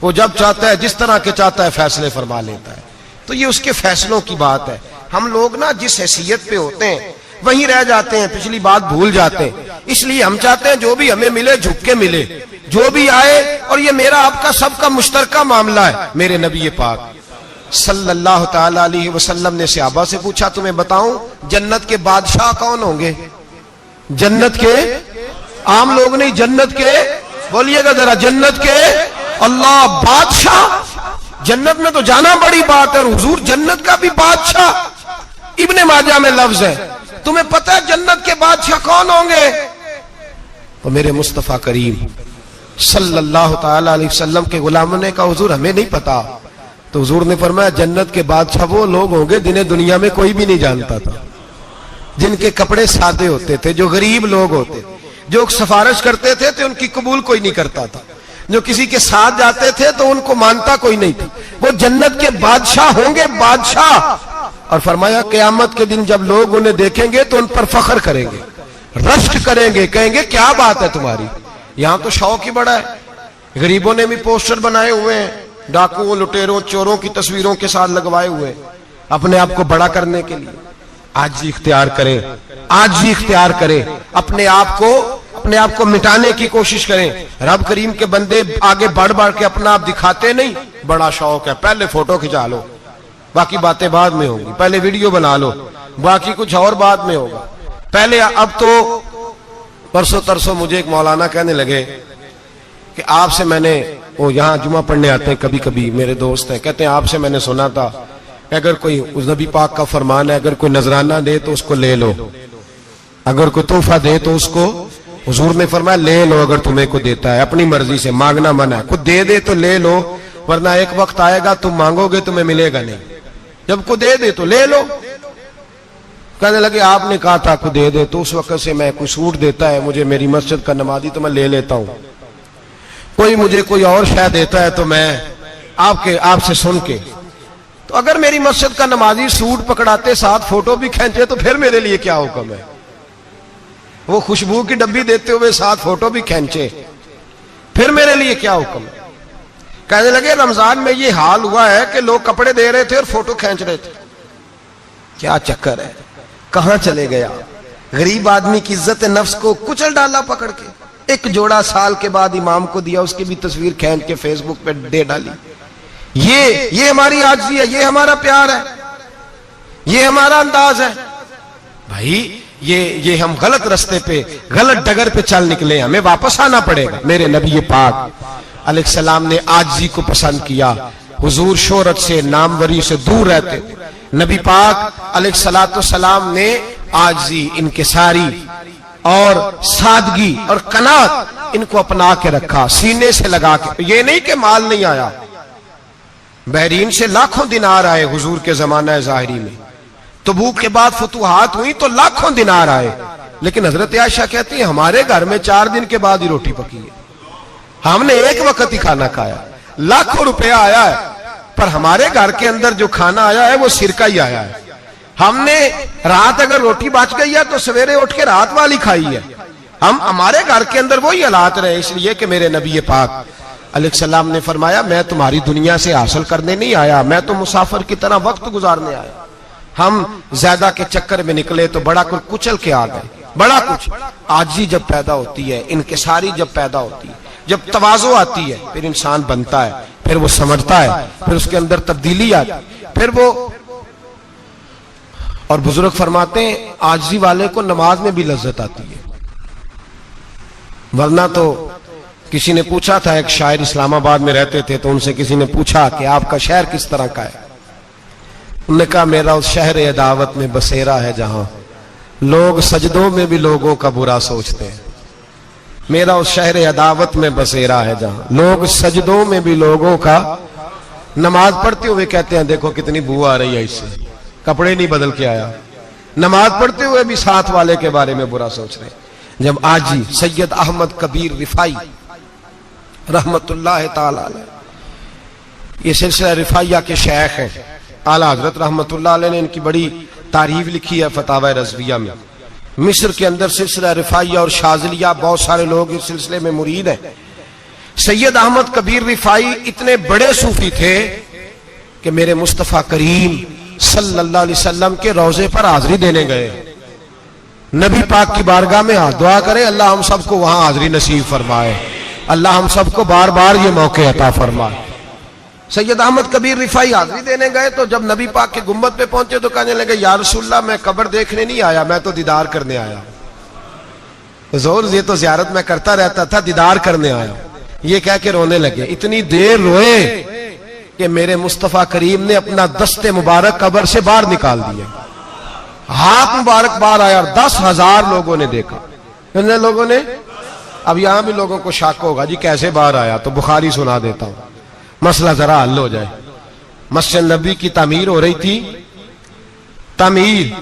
वो जब चाहता है जिस तरह के चाहता है फैसले फरमा लेता है। तो ये उसके फैसलों की बात है। हम लोग ना जिस हैसियत पे होते हैं वहीं रह जाते हैं, पिछली बात भूल जाते हैं। इसलिए हम चाहते हैं जो भी हमें मिले झुक के मिले, जो भी आए। और ये मेरा आपका सबका मुश्तरका मामला है। मेरे नबी पाक सल्लल्लाहु ताला अलैहि वसल्लम ने सहाबा से पूछा तुम्हें बताऊं जन्नत के बादशाह कौन होंगे? जन्नत के आम लोग नहीं, जन्नत के, बोलिएगा जरा, जन्नत के अल्लाह बादशाह। जन्नत में तो जाना बड़ी बात है, हुजूर जन्नत का भी बादशाह। इब्ने माजा में लफ्ज है, तुम्हें पता है जन्नत के बादशाह कौन होंगे? तो मेरे मुस्तफा करीम सल्लल्लाहु ताला अलैहि वसल्लम के गुलामों ने कहा हुजूर हमें नहीं पता। तो हुजूर ने फरमाया जन्नत के बादशाह वो लोग होंगे जिन्हें दुनिया में कोई भी नहीं जानता था, जिनके कपड़े सादे होते थे, जो गरीब लोग होते, जो सिफारिश करते थे तो उनकी कबूल कोई नहीं करता था, जो किसी के साथ जाते थे तो उनको मानता कोई नहीं था। वो जन्नत के बादशाह होंगे, बादशाह। और फरमाया क़यामत के दिन जब लोग उन्हें देखेंगे तो उन पर फख्र करेंगे, रश्क करेंगे, कहेंगे क्या बात है तुम्हारी। यहां तो शौक ही बड़ा है, गरीबों ने भी पोस्टर बनाए हुए हैं, डाकुओं, लुटेरों, चोरों की तस्वीरों के साथ लगवाए हुए, अपने आप को बड़ा करने के लिए। आज ही इख्तियार करें, आज ही इख्तियार करें, अपने आप को मिटाने की कोशिश करें। रब करीम के बंदे आगे बढ़ बढ़ के अपना आप दिखाते नहीं, बड़ा शौक है, पहले फोटो खिंचा लो, बाकी बातें बाद में होंगी, पहले वीडियो बना लो, बाकी कुछ और बाद में होगा। पहले अब तो परसों तरसों मुझे एक मौलाना कहने लगे कि आपसे मैंने, वो यहाँ जुमा पढ़ने आते हैं कभी कभी, मेरे दोस्त हैं, कहते हैं आपसे मैंने सुना था अगर कोई उस नबी पाक का फरमान है, अगर कोई नजराना दे तो उसको ले लो, अगर कोई तोहफा दे तो उसको, हुजूर ने फरमाया ले लो अगर तुम्हें को देता है, अपनी मर्जी से, मांगना मना है, खुद दे तो ले लो, वरना एक वक्त आएगा तुम मांगोगे तुम्हें मिलेगा नहीं, जब को दे तो ले लो। कहने लगे आपने कहा था को दे तो उस वक्त से मैं, कोई सूट देता है मुझे मेरी मस्जिद का नमाजी तो मैं ले लेता हूं, कोई मुझे कोई और शायद देता है तो मैं आपसे सुन के, तो अगर मेरी मस्जिद का नमाजी सूट पकड़ाते साथ फोटो भी खींचे तो फिर मेरे लिए क्या हुक्म है? वो खुशबू की डब्बी देते हुए साथ फोटो भी खींचे। फिर मेरे लिए क्या हुक्म है? कहने लगे रमजान में ये हाल हुआ है कि लोग कपड़े दे रहे थे और फोटो खींच रहे थे। क्या चक्कर है, कहां चले गया? गरीब आदमी की इज्जत नफ्स को कुचल डाला पकड़ के। एक जोड़ा साल के बाद इमाम को दिया, उसकी भी तस्वीर खींच के फेसबुक पे दे डाली। ये हमारी आजिज़ी है, ये हमारा प्यार है, ये हमारा अंदाज है। भाई ये हम गलत रास्ते पे, गलत डगर पे चल निकले, हमें वापस आना पड़ेगा। मेरे नबी पाक अलैहिस्सलाम ने आजिज़ी को पसंद किया। हुजूर शोहरत से, नामवरी से दूर रहते। नबी पाक अलैहिस्सलाम ने आजिज़ी, इनकिसारी और सादगी और कनात इनको अपना के रखा, सीने से लगा के। ये नहीं कि माल नहीं आया, बहरीन से लाखों दिनार आए हुजूर के जमाना ज़ाहिरी में। तबूक के बाद फतुहात हुई तो लाखों दिनार आए, लेकिन हजरत आयशा कहती है हमारे घर में 4 दिन के बाद ही रोटी पकी है, हमने एक वक्त ही खाना खाया। लाखों रुपया आया है, पर हमारे घर के अंदर जो खाना आया है वो सिरका ही आया है। हमने रात अगर रोटी बच गई है तो सवेरे उठ के रात वाली खाई है। हमारे घर के अंदर वही हालात रहे। इसलिए कि मेरे नबी पाक अलैहिस्सलाम ने फरमाया मैं तुम्हारी दुनिया से हासिल करने नहीं आया, मैं तो मुसाफिर की तरह वक्त गुजारने आया। हम ज्यादा के चक्कर में निकले तो बड़ा कुछ कुचल के आ गए। बड़ा कुछ आजी जब पैदा होती है, इनकिसारी जब पैदा होती है, जब तवाज़ो आती है, फिर इंसान बनता है, फिर वो समझता है, फिर उसके अंदर तब्दीली आती है, फिर वो। और बुजुर्ग फरमाते हैं आजी वाले को नमाज में भी लज्जत आती है। वरना तो किसी ने पूछा था, एक शायर इस्लामाबाद में रहते थे, तो उनसे किसी ने पूछा कि आपका शहर किस तरह का है? उन्होंने कहा मेरा उस शहर अदावत में बसेरा है जहां लोग सजदों में भी लोगों का बुरा सोचते हैं। मेरा उस शहर अदावत में बसेरा है जहां लोग सजदों में भी लोगों का, नमाज पढ़ते हुए कहते हैं देखो कितनी बू आ रही है इससे, कपड़े नहीं बदल के आया। नमाज पढ़ते हुए भी साथ वाले के बारे में बुरा सोच रहे। जब आजी सैयद अहमद कबीर रिफाई रहमतुल्लाह ताला अलैह, ये सिलसिला रिफाइया के शेख हैं, आला हजरत रहमतुल्लाह अलैह ने इनकी बड़ी तारीफ लिखी है फतावा रज़विया में। मिस्र के अंदर सिलसिला रिफाइया और शाज़लिया, बहुत सारे लोग इस सिलसिले में मुरीद हैं। सैयद अहमद कबीर रिफाई इतने बड़े सूफी थे कि मेरे मुस्तफ़ा करीम सल्लल्लाहु अलैहि वसल्लम के रोजे पर हाजिरी देने गए। नबी पाक की बारगाह में हाथ दुआ करें अल्लाह हम सबको वहां हाजिरी नसीब फरमाए, अल्लाह हम सबको बार बार ये मौके अता फरमाए। सैयद अहमद कबीर रिफाई हाजिरी देने गए तो जब नबी पाक के गुम्बद पे पहुंचे तो कहने लगे या रसूलल्लाह मैं कब्र देखने नहीं आया, मैं तो दीदार करने आया। हुजूर ये तो ज़ियारत में करता रहता था, दीदार करने आया। ये कह के रोने लगे। इतनी देर रोए कि मेरे मुस्तफ़ा करीम ने अपना दस्ते मुबारक कब्र से बाहर निकाल दिया, हाथ मुबारक बाहर आया और 10,000 लोगों ने देखा। कितने लोगों ने? अब यहां भी लोगों को शक होगा जी कैसे बाहर आया, तो बुखारी सुना देता हूं, मसला जरा हल हो जाए। मस्जिद नबी की तामीर हो रही थी, तामीर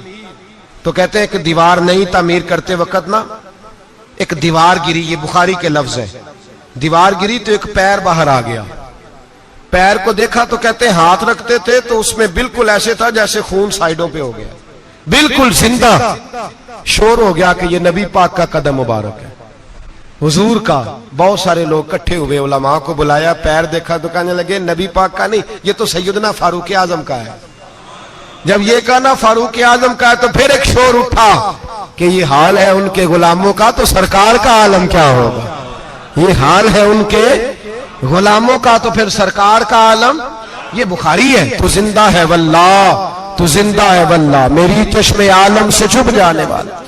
तो कहते हैं कि दीवार नहीं, तामीर करते वक्त ना एक दीवार गिरी, ये बुखारी के लफ्ज है। दीवार गिरी तो एक पैर बाहर आ गया। पैर को देखा तो कहते हैं हाथ रखते थे तो उसमें बिल्कुल ऐसे था जैसे खून साइडों पे हो गया, बिल्कुल जिंदा। शोर हो गया कि ये नबी पाक का कदम मुबारक है, हुजूर का। बहुत सारे लोग इकट्ठे हुए, उलमा को बुलाया, पैर देखा तो कहने लगे नबी पाक का नहीं, ये तो सैयदना फारूक आजम का है। जब ये कहा ना फारूक आजम का है तो फिर एक शोर उठा कि ये हाल है उनके गुलामों का तो सरकार का आलम क्या होगा। ये हाल है उनके गुलामों का तो फिर सरकार का आलम। ये बुखारी है। तू जिंदा है वल्लाह, तू जिंदा है वल्लाह, मेरी चश्मे आलम से छुप जाने वाला।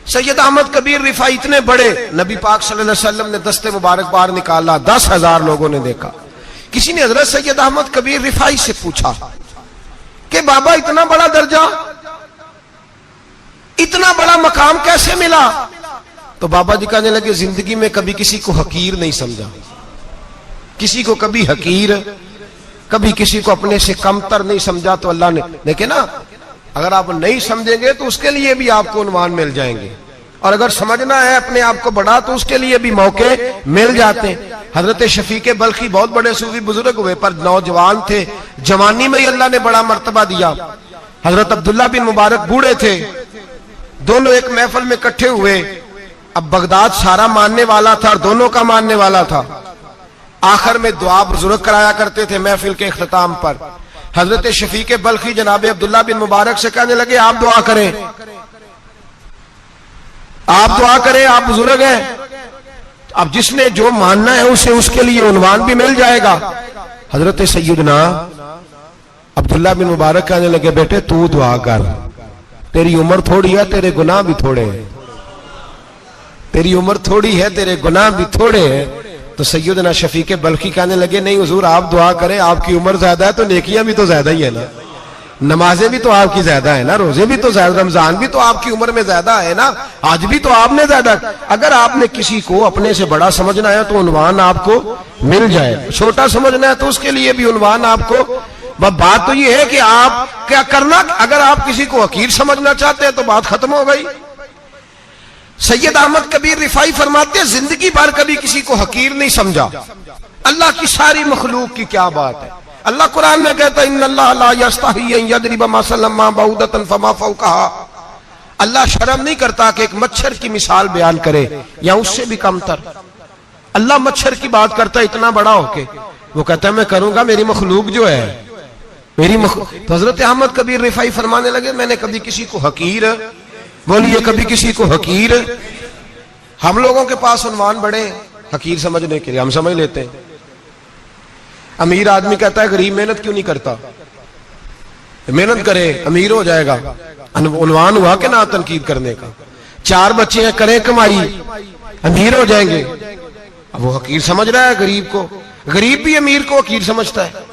सैयद अहमद कबीर रिफाई इतने बड़े, नबी पाक सल्लल्लाहु अलैहि वसल्लम ने दस्ते मुबारक बाहर निकाला, 10,000 लोगों ने देखा। किसी ने हजरत सैयद अहमद कबीर रिफाई से पूछा कि बाबा इतना बड़ा दर्जा, इतना बड़ा मकाम कैसे मिला? तो बाबा जी कहने लगे जिंदगी में कभी किसी को हकीर नहीं समझा, किसी को कभी हकीर, कभी किसी को अपने से कमतर नहीं समझा। तो अल्लाह ने देखे ना, अगर आप नहीं समझेंगे तो उसके लिए भी आपको उन्वान मिल जाएंगे, और अगर समझना है अपने आप को बड़ा तो उसके लिए भी मौके मिल जाते हैं। हजरत शफीक बल्खी बहुत बड़े सूफी बुजुर्ग हुए, पर नौजवान थे, जवानी में ही अल्लाह ने बड़ा मर्तबा दिया। हजरत अब्दुल्ला बिन मुबारक बूढ़े थे, दोनों एक महफिल में इकट्ठे हुए। अब बगदाद सारा मानने वाला था और दोनों का मानने वाला था। आखिर में दुआ बुजुर्ग कराया करते थे महफिल के इख्तिताम पर। हजरत शफीक बल्खी जनाब अब्दुल्ला बिन मुबारक से कहने लगे, आप दुआ करें, आप दुआ करें, आप बुजुर्ग हैं। अब जिसने जो मानना है उसे उसके लिए उन्वान भी मिल जाएगा। हजरत सैयदना अब्दुल्ला बिन मुबारक कहने लगे, बेटे तू दुआ कर, तेरी उम्र थोड़ी है, तेरे गुनाह भी थोड़े हैं, तेरी उम्र थोड़ी है, तेरे गुनाह भी थोड़े हैं। तो सैयदना शफीक बल्खी कहने लगे, नहीं हुजूर आप दुआ करें, आपकी उम्र ज्यादा है तो नेकियां भी तो ज्यादा ही है ना, नमाजें भी तो आपकी ज्यादा है ना, रोजे भी तो ज्यादा, रमजान भी तो आपकी उम्र में ज्यादा है ना, आज भी तो आपने ज्यादा। अगर आपने किसी को अपने से बड़ा समझना है तो उन्वान आपको मिल जाए, छोटा समझना है तो उसके लिए भी उन्वान आपको। बात तो ये है कि आप क्या करना, अगर आप किसी को हकीर समझना चाहते हैं तो बात खत्म हो गई। सैयद अहमद कबीर रिफाई फरमाते हैं, जिंदगी भर कभी किसी को हकीर नहीं समझा। अल्लाह की सारी मखलूक की क्या बात है। अल्लाह कुरान में कहता है, इन्नल्लाह ला यस्तही अन यदरिब मसलन मा बऊदतन फमा फौकहा। अल्लाह शर्म नहीं करता कि एक मच्छर की मिसाल बयान करे या उससे भी कमतर। अल्लाह मच्छर की बात करता है इतना बड़ा होके, वो कहता है मैं करूंगा, मेरी मखलूक जो है मेरी तो हजरत अहमद कबीर रिफाई फरमाने लगे, मैंने कभी किसी को हकीर, बोलिए कभी किसी को हकीर। हम लोगों के पास उन्वान बड़े हकीर समझने के लिए, हम समझ लेते हैं। अमीर आदमी कहता है गरीब मेहनत क्यों नहीं करता, मेहनत करे अमीर हो जाएगा। उन्वान हुआ कि ना तनकीद करने का। 4 बच्चे हैं, करें कमाई, अमीर हो जाएंगे। अब वो हकीर समझ रहा है गरीब को, गरीब भी अमीर को हकीर समझता है।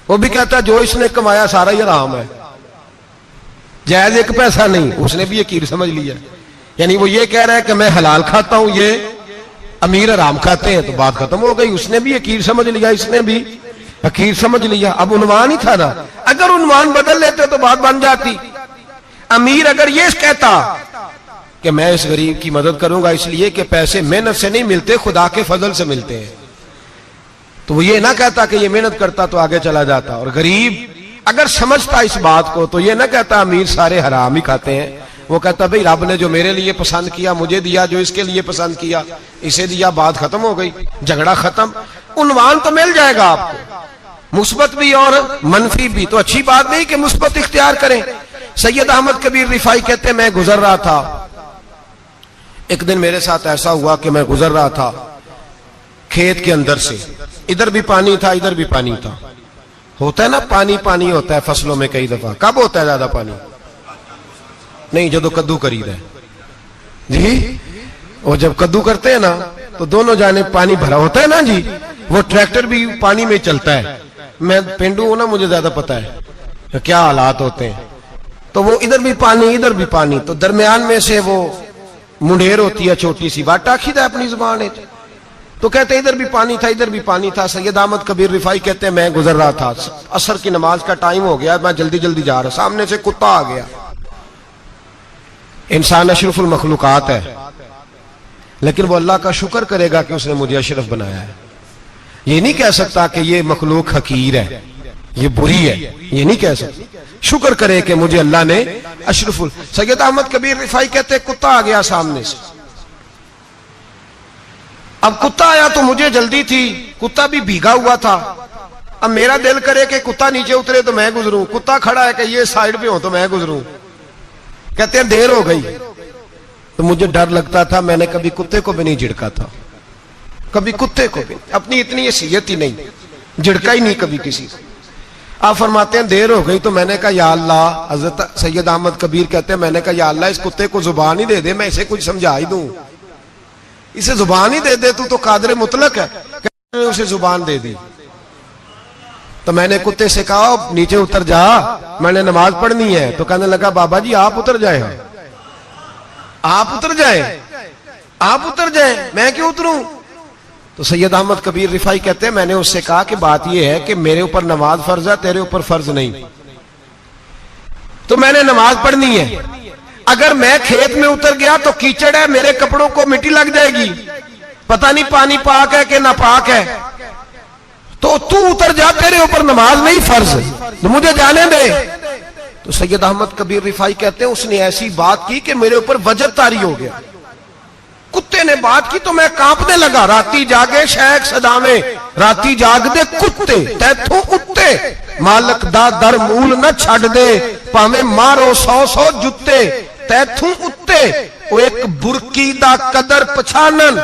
वो भी कहता है जो इसने कमाया सारा ही हराम है, जायज एक पैसा नहीं, उसने भी हकीर समझ लिया। यानी वो ये कह रहा है कि मैं हलाल खाता हूं, ये अमीर हराम खाते हैं, तो बात खत्म हो गई। उसने भी हकीर समझ लिया, इसने भी हकीर समझ लिया। अब उन्वान ही था ना, अगर उन्वान बदल लेते तो बात बन जाती। अमीर अगर ये कहता कि मैं इस गरीब की मदद करूंगा इसलिए कि पैसे मेहनत से नहीं मिलते, खुदा के फजल से मिलते हैं, तो वो ये ना कहता कि ये मेहनत करता तो आगे चला जाता। और गरीब अगर समझता इस बात को तो ये ना कहता अमीर सारे हराम ही खाते हैं, वो कहता भाई रब ने जो मेरे लिए पसंद किया मुझे दिया, जो इसके लिए पसंद किया इसे दिया, बात खत्म हो गई, झगड़ा खत्म। उन्वान तो मिल जाएगा आपको, मुस्बत भी और मनफी भी। तो अच्छी बात नहीं कि मुस्बत इख्तियार करें। सैयद अहमद कबीर रिफाई कहते हैं, मैं गुजर रहा था, एक दिन मेरे साथ ऐसा हुआ कि मैं गुजर रहा था खेत के अंदर से, इधर भी पानी था इधर भी पानी था। होता है ना पानी पानी होता है फसलों में कई दफा। कब होता है ज्यादा पानी? नहीं, जब कद्दू करी है जी, और जब कद्दू करते हैं ना तो दोनों जाने पानी भरा होता है ना जी, वो ट्रैक्टर भी पानी में चलता है। मैं पेंडू हूं ना, मुझे ज्यादा पता है क्या हालात होते हैं। तो वो इधर भी पानी इधर भी पानी, तो दरमियान में से वो मुंडेर होती है छोटी सी, वाटा खीदा अपनी जुबान है। तो कहते इधर भी पानी था इधर भी पानी था। सैयद अहमद कबीर रिफाई कहते हैं मैं गुजर रहा था, असर की नमाज का टाइम हो गया, मैं जल्दी जल्दी जा रहा, सामने से कुत्ता आ गया। इंसान अशरफुल मखलूकात है, लेकिन वो अल्लाह का शुक्र करेगा कि उसने मुझे अशरफ बनाया है। ये नहीं कह सकता कि ये मखलूक हकीर है, ये बुरी है, ये नहीं कह सकता। शुक्र करे कि मुझे अल्लाह ने अशरफुल। सैयद अहमद कबीर रिफाई कहते हैं कुत्ता आ गया सामने से। अब कुत्ता आया तो मुझे जल्दी थी, कुत्ता भी भीगा हुआ था। अब मेरा दिल करे कि कुत्ता नीचे उतरे तो मैं गुजरूं, कुत्ता खड़ा है कि ये साइड पे हो तो मैं गुजरूं। कहते हैं देर हो गई तो मुझे डर लगता था, मैंने कभी कुत्ते को भी नहीं झिड़का था, कभी कुत्ते को भी, अपनी इतनी हैसियत ही नहीं, झिड़का ही नहीं कभी किसी को। आप फरमाते हैं देर हो गई तो मैंने कहा या अल्लाह, हजरत सैयद अहमद कबीर कहते हैं मैंने कहा या अल्लाह इस कुत्ते को जुबान ही दे दे, मैं इसे कुछ समझा ही दूं, इसे जुबान ही दे दे, तू तो कादर मुतलक है। उसे जुबान दे दी तो मैंने कुत्ते से कहा नीचे उतर जा, मैंने नमाज पढ़नी है। तो कहने लगा बाबा जी आप उतर जाए, आप उतर जाए, आप उतर जाए, मैं क्यों उतरूं? तो सैयद अहमद कबीर रिफाई कहते हैं मैंने उससे कहा कि बात यह है कि मेरे ऊपर नमाज फर्ज है, तेरे ऊपर फर्ज नहीं, तो मैंने नमाज पढ़नी है। अगर मैं खेत में उतर गया तो कीचड़ है, मेरे कपड़ों को मिट्टी लग जाएगी, पता नहीं पानी पाक है कि नापाक है, तो तू उतर जा, तेरे ऊपर नमाज नहीं फर्ज, तो मुझे जाने दे। तो सैयद अहमद कबीर रिफाई कहते हैं उसने ऐसी बात की कि मेरे ऊपर वजद तारी हो गया। कुत्ते ने बात की तो मैं कांपने लगा। राती जागे शेख सदावे, राती जाग दे कुत्ते, तैथों उत्ते मालक दा दर मूल न छड़ दे, भावे मारो 100 जुत्ते तैथों उत्ते। वो एक बुरकी दा कदर पछानन,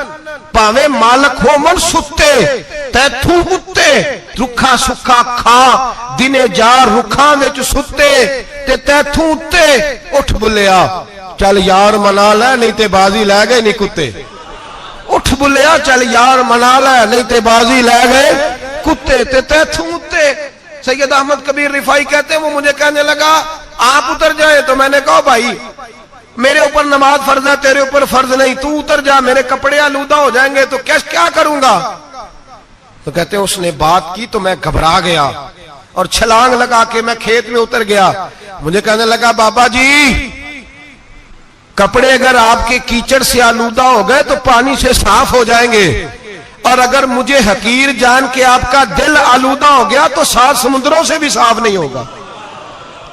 भावे मालक हो मन सुत्ते तैथों उत्ते। रुखा सुखा खा दिने जा रुखा विच सुत्ते ते तैथों उत्ते। उठ बुलिया चल यार मना लै नहीं ते बाजी लै गए नहीं कुत्ते। उठ बुलिया चल यार मना लै नहीं ते बाजी लै गए कुत्ते ते तैथों उत्ते। सैयद अहमद कबीर रिफाई कहते हैं वो मुझे कहने लगा आप उतर जाए। तो मैंने कहा भाई मेरे ऊपर नमाज फर्ज है, तेरे ऊपर फर्ज नहीं, तू उतर जा, मेरे कपड़े आलूदा हो जाएंगे तो क्या करूंगा। तो कहते हैं उसने बात की तो मैं घबरा गया और छलांग लगा के मैं खेत में उतर गया। मुझे कहने लगा बाबा जी कपड़े अगर आपके कीचड़ से आलूदा हो गए तो पानी से साफ हो जाएंगे, और अगर मुझे हकीर जान के आपका दिल आलूदा हो गया तो 7 समुद्रों से भी साफ नहीं होगा।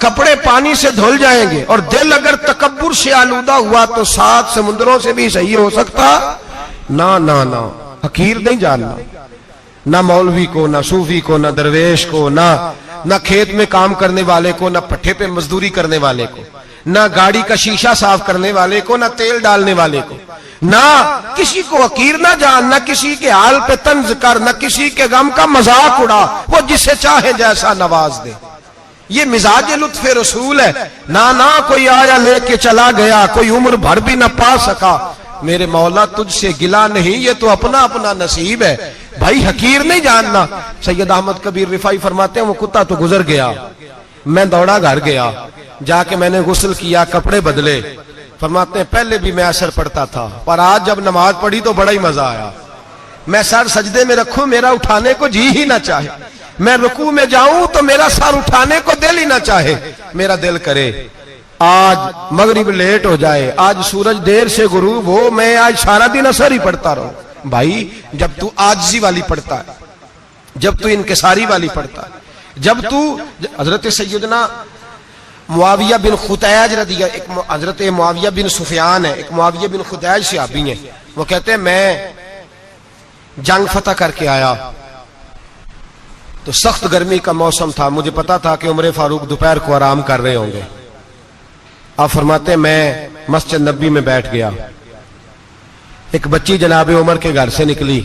कपड़े पानी से धुल जाएंगे और दिल अगर तकब्बुर से आलूदा हुआ तो 7 समुद्रों से भी सही हो सकता ना ना ना। हकीर नहीं जानना, ना मौलवी को, ना सूफी को, ना दरवेश को, ना खेत में काम करने वाले को, ना पट्टे पे मजदूरी करने वाले को, ना गाड़ी का शीशा साफ करने वाले को, ना तेल डालने वाले को, ना किसी को हकीर ना जान, ना किसी के हाल पे तंज कर, ना किसी के गम का मजाक उड़ा। वो जिसे चाहे जैसा नवाज दे। ये मिजाज लुत्फ रसूल है। ना ना कोई आया लेके चला गया, कोई उम्र भर भी ना पा सका। मेरे मौला तुझसे गिला नहीं, ये तो अपना अपना नसीब है भाई, हकीर नहीं जानना। सैयद अहमद कबीर रिफाई फरमाते हैं वो कुत्ता तो गुजर गया, मैं दौड़ा घर गया, जाके मैंने गुस्ल किया, कपड़े बदले। फरमाते हैं पहले भी मैं असर पढ़ता था, पर आज जब नमाज पढ़ी तो बड़ा ही मजा आया। मैं सर सजदे में रखूं मेरा उठाने को जी ही ना चाहे, मैं रुकू में जाऊं तो मेरा सर उठाने को दिल ही ना चाहे। मेरा दिल करे आज मगरिब लेट हो जाए, आज सूरज देर से गुरूब हो, मैं आज सारा दिन असर ही पढ़ता रहूं। भाई जब तू आजिज़ी वाली पढ़ता है, जब तू इनकिसारी वाली पढ़ता है, जब तू हजरत सैयदना मुआविया बिन खुतैज रदिया, एक हजरत मुआविया बिन सुफियान है, एक मुआविया बिन खुतैज सहाबी है, वो कहते हैं मैं जंग फतह करके आया तो सख्त गर्मी का मौसम था, मुझे पता था कि उमर फारूक दोपहर को आराम कर रहे होंगे। आप फरमाते मैं मस्जिद नबी में बैठ गया, एक बच्ची जनाब उमर के घर से निकली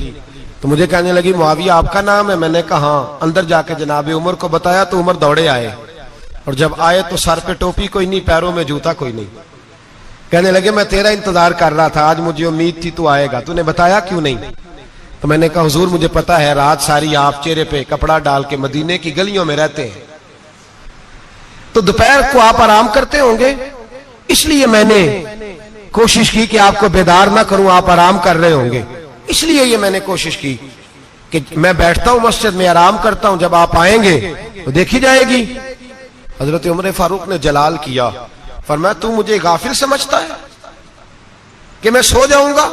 तो मुझे कहने लगी मुआविया आपका नाम है। मैंने कहा हाँ। अंदर जाके जनाब उमर को बताया तो उमर दौड़े आए, और जब आए तो सर पे टोपी कोई नहीं, पैरों में जूता कोई नहीं। कहने लगे मैं तेरा इंतजार कर रहा था, आज मुझे उम्मीद थी तू आएगा, तूने बताया क्यों नहीं। तो मैंने कहा हुजूर मुझे पता है रात सारी आप चेहरे पे कपड़ा डाल के मदीने की गलियों में रहते हैं, तो दोपहर को आप आराम करते होंगे, इसलिए मैंने कोशिश की कि आपको बेदार ना करूं, आप आराम कर रहे होंगे, इसलिए ये मैंने कोशिश की कि मैं बैठता हूं मस्जिद में आराम करता हूं, जब आप आएंगे तो देखी जाएगी। हजरत उमर फारूक ने जलाल किया, फरमाया तू मुझे गाफिल समझता है कि मैं सो जाऊंगा।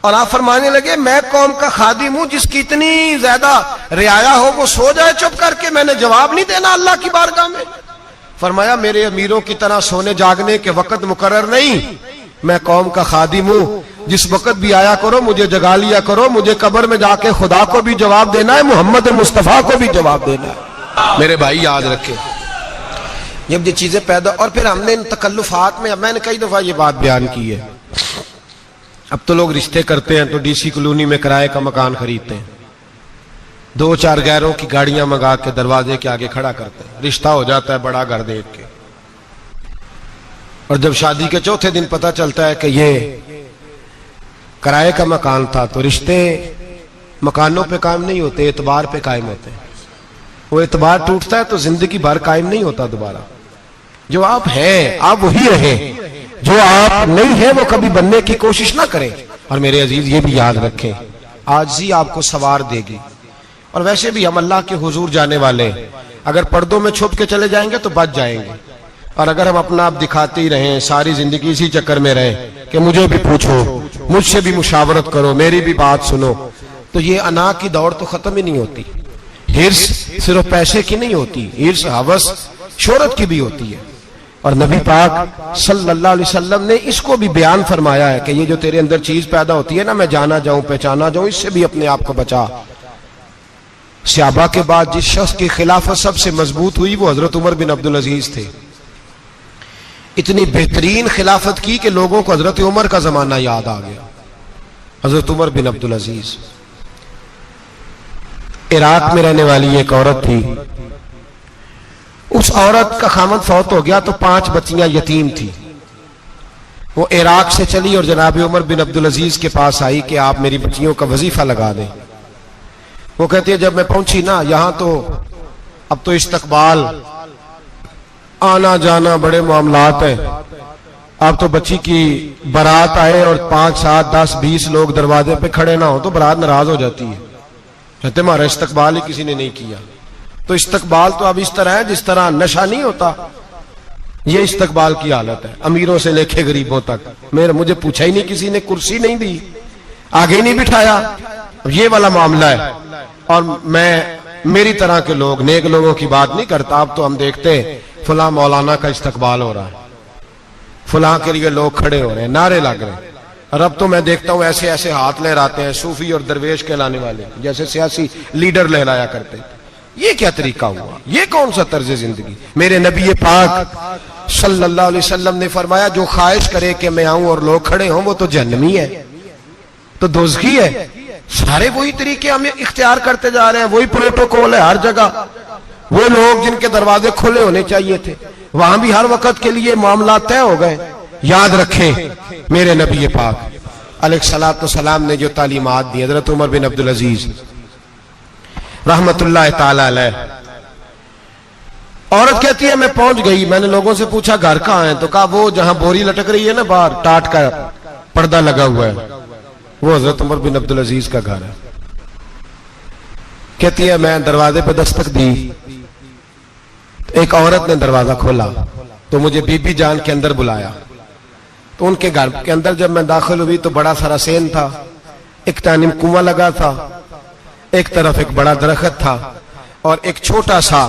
और आप फरमाने लगे मैं कौम का खादिम हूं, जिसकी इतनी ज्यादा रियाया हो वो सो जाए चुप करके, मैंने जवाब नहीं देना अल्लाह की बारगाह में। फरमाया मेरे अमीरों की तरह सोने जागने के वक्त मुकर्रर नहीं, मैं कौम का खादिम हूं, जिस वक्त भी आया करो मुझे जगा लिया करो, मुझे कब्र में जाके खुदा को भी जवाब देना है, मोहम्मद मुस्तफा को भी जवाब देना है। मेरे भाई याद रखे जब ये चीजें पैदा, और फिर हमने इन तकल्लुफात में, मैंने कई दफा ये बात बयान की है, अब तो लोग रिश्ते करते हैं तो डीसी कॉलोनी में किराए का मकान खरीदते हैं, 2-4 गैरों की गाड़ियां मंगा के दरवाजे के आगे खड़ा करते हैं, रिश्ता हो जाता है बड़ा घर देख के, और जब शादी के चौथे दिन पता चलता है कि ये किराए का मकान था, तो रिश्ते मकानों पे कायम नहीं होते, एतबार पे कायम होते हैं। वो एतबार टूटता है तो जिंदगी भर कायम नहीं होता दोबारा। जो आप हैं आप वही रहें, जो आप नहीं है वो कभी बनने की कोशिश ना करें। और मेरे अजीज ये भी याद रखें आजिज़ी आपको सवार देगी, और वैसे भी हम अल्लाह के हुजूर जाने वाले, अगर पर्दों में छुप के चले जाएंगे तो बच जाएंगे, और अगर हम अपना आप दिखाते ही रहें, सारी जिंदगी इसी चक्कर में रहें कि मुझे भी पूछो, मुझसे भी मुशावरत करो, मेरी भी बात सुनो, तो ये अना की दौड़ तो खत्म ही नहीं होती। हिर्स सिर्फ पैसे की नहीं होती, हिर्स हवस शोहरत की भी होती है। और नबी पाक सल्लल्लाहु अलैहि वसल्लम ने इसको भी बयान फरमाया है कि ये जो तेरे अंदर चीज पैदा होती है ना, मैं जाना जाऊं पहचाना जाऊं, इससे भी अपने आप को बचा। सहाबा के बाद जिस शख्स की खिलाफत सबसे मजबूत हुई वो हजरत उमर बिन अब्दुल अजीज थे। इतनी बेहतरीन खिलाफत की कि लोगों को हजरत उमर का जमाना याद आ गया। हजरत उमर बिन अब्दुल अजीज इराक में रहने वाली एक औरत थी। उस औरत का खामद फौत हो गया तो 5 बच्चियां यतीम थी। वो इराक से चली और जनाब उमर बिन अब्दुल अजीज के पास आई कि आप मेरी बच्चियों का वजीफा लगा दें। वो कहती है जब मैं पहुंची ना, यहां तो अब तो इस्तकबाल आना जाना बड़े मामलात है। अब तो बच्ची की बारात आए और 5, 7, 10, 20 लोग दरवाजे पे खड़े ना हो तो बारात नाराज हो जाती है, कहते हमारा इस्तकबाल ही किसी ने नहीं किया। तो इस्तकबाल तो अब इस तरह है जिस तरह नशा नहीं होता, ये इस्तकबाल की हालत है, अमीरों से लेके गरीबों तक। मुझे पूछा ही नहीं, किसी ने कुर्सी नहीं दी, आगे नहीं बिठाया, ये वाला मामला है। और मैं मेरी तरह के लोग, नेक लोगों की बात नहीं करता। अब तो हम देखते हैं फला मौलाना का इस्तकबाल हो रहा है, फला के लिए लोग खड़े हो रहे हैं, नारे लग रहे हैं। और अब तो मैं देखता हूं ऐसे ऐसे हाथ लहराते हैं सूफी और दरवेश कहलाने वाले, जैसे सियासी लीडर लहराया करते। ये क्या तरीका हुआ? ये कौन सा तर्ज जिंदगी? मेरे नबी पाक सल्लल्लाहु अलैहि वसल्लम ने फरमाया जो ख्वाहिश करे कि मैं आऊं और लोग खड़े हों वो तो जहन्नमी है, तो दोज़खी है। सारे वही तरीके हम इख्तियार करते जा रहे हैं, वही प्रोटोकॉल है हर जगह। वो लोग जिनके दरवाजे खुले होने चाहिए थे वहां भी हर वक्त के लिए मामला तय हो गए। याद रखें मेरे नबी पाक अलैहिस्सलातु वस्सलाम ने जो तालीमात दी, हजरत उमर बिन अब्दुल अजीज रहमतुल्लाह ताला अलैह। औरत कहती है मैं पहुंच गई, मैंने लोगों से पूछा घर कहां है, तो कहा वो जहां बोरी लटक रही है ना बाहर, टाट का पर्दा लगा हुआ है, वो हजरत उमर बिन अब्दुल अजीज का घर है। कहती है मैं दरवाजे पर दस्तक दी, एक औरत ने दरवाजा खोला तो मुझे बीबी जान के अंदर बुलाया। तो उनके घर के अंदर जब मैं दाखिल हुई तो बड़ा सारा सेन था, एक तानिम कुआं लगा था, एक तरफ एक बड़ा दरख्त था और एक छोटा सा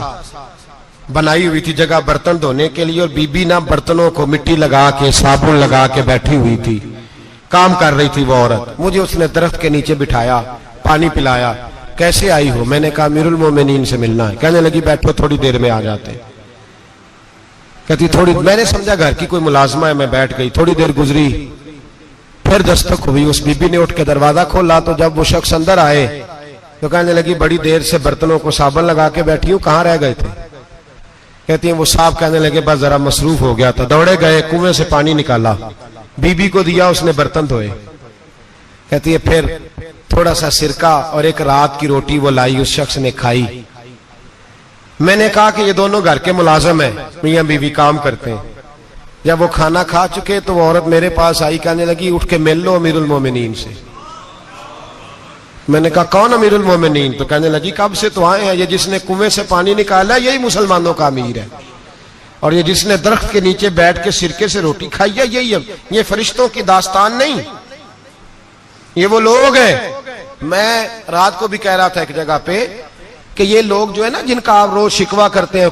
बनाई हुई थी जगह बर्तन धोने के लिए। और बीबी ना बर्तनों को मिट्टी लगा के साबुन लगा के बैठी हुई थी, काम कर रही थी वो औरत। मुझे उसने दरख्त के नीचे बिठाया, पानी पिलाया। कैसे आई हो? मैंने कहा अमीरुल मोमिनीन से मिलना है। कहने लगी बैठो थोड़ी देर में आ जाते। कहती थोड़ी, मैंने समझा घर की कोई मुलाजमा है, मैं बैठ गई। थोड़ी देर गुजरी, फिर दस्तक हुई, उस बीबी ने उठ के दरवाजा खोला। तो जब वो शख्स अंदर आए तो कहने लगी बड़ी देर से बर्तनों को साबुन लगा के बैठी हूं, कहां रह गए थे? कहती है वो साहब कहने लगे बस जरा मसरूफ हो गया था, दौड़े गए, कुएं से पानी निकाला, बीबी को दिया, उसने बर्तन धोए। कहती है फिर थोड़ा सा सिरका और एक रात की रोटी वो लाई, उस शख्स ने खाई। मैंने कहा कि ये दोनों घर के मुलाजम है, मियां बीवी काम करते हैं। जब वो खाना खा चुके तो वो औरत मेरे पास आई, कहने लगी उठ के मिल लो अमीरुल मोमिनीन से। मैंने कहा कौन अमीरुल मोमिनीन? तो कहने लगी कब से तो आए हैं, ये जिसने कुएं से पानी निकाला यही मुसलमानों का अमीर है, और ये जिसने दरख्त के नीचे बैठ के सिरके से रोटी खाई है यही है। ये फरिश्तों की दास्तान नहीं, ये वो लोग हैं। मैं रात को भी कह रहा था एक जगह पे कि ये लोग जो है ना जिनका आप रोज शिकवा करते हैं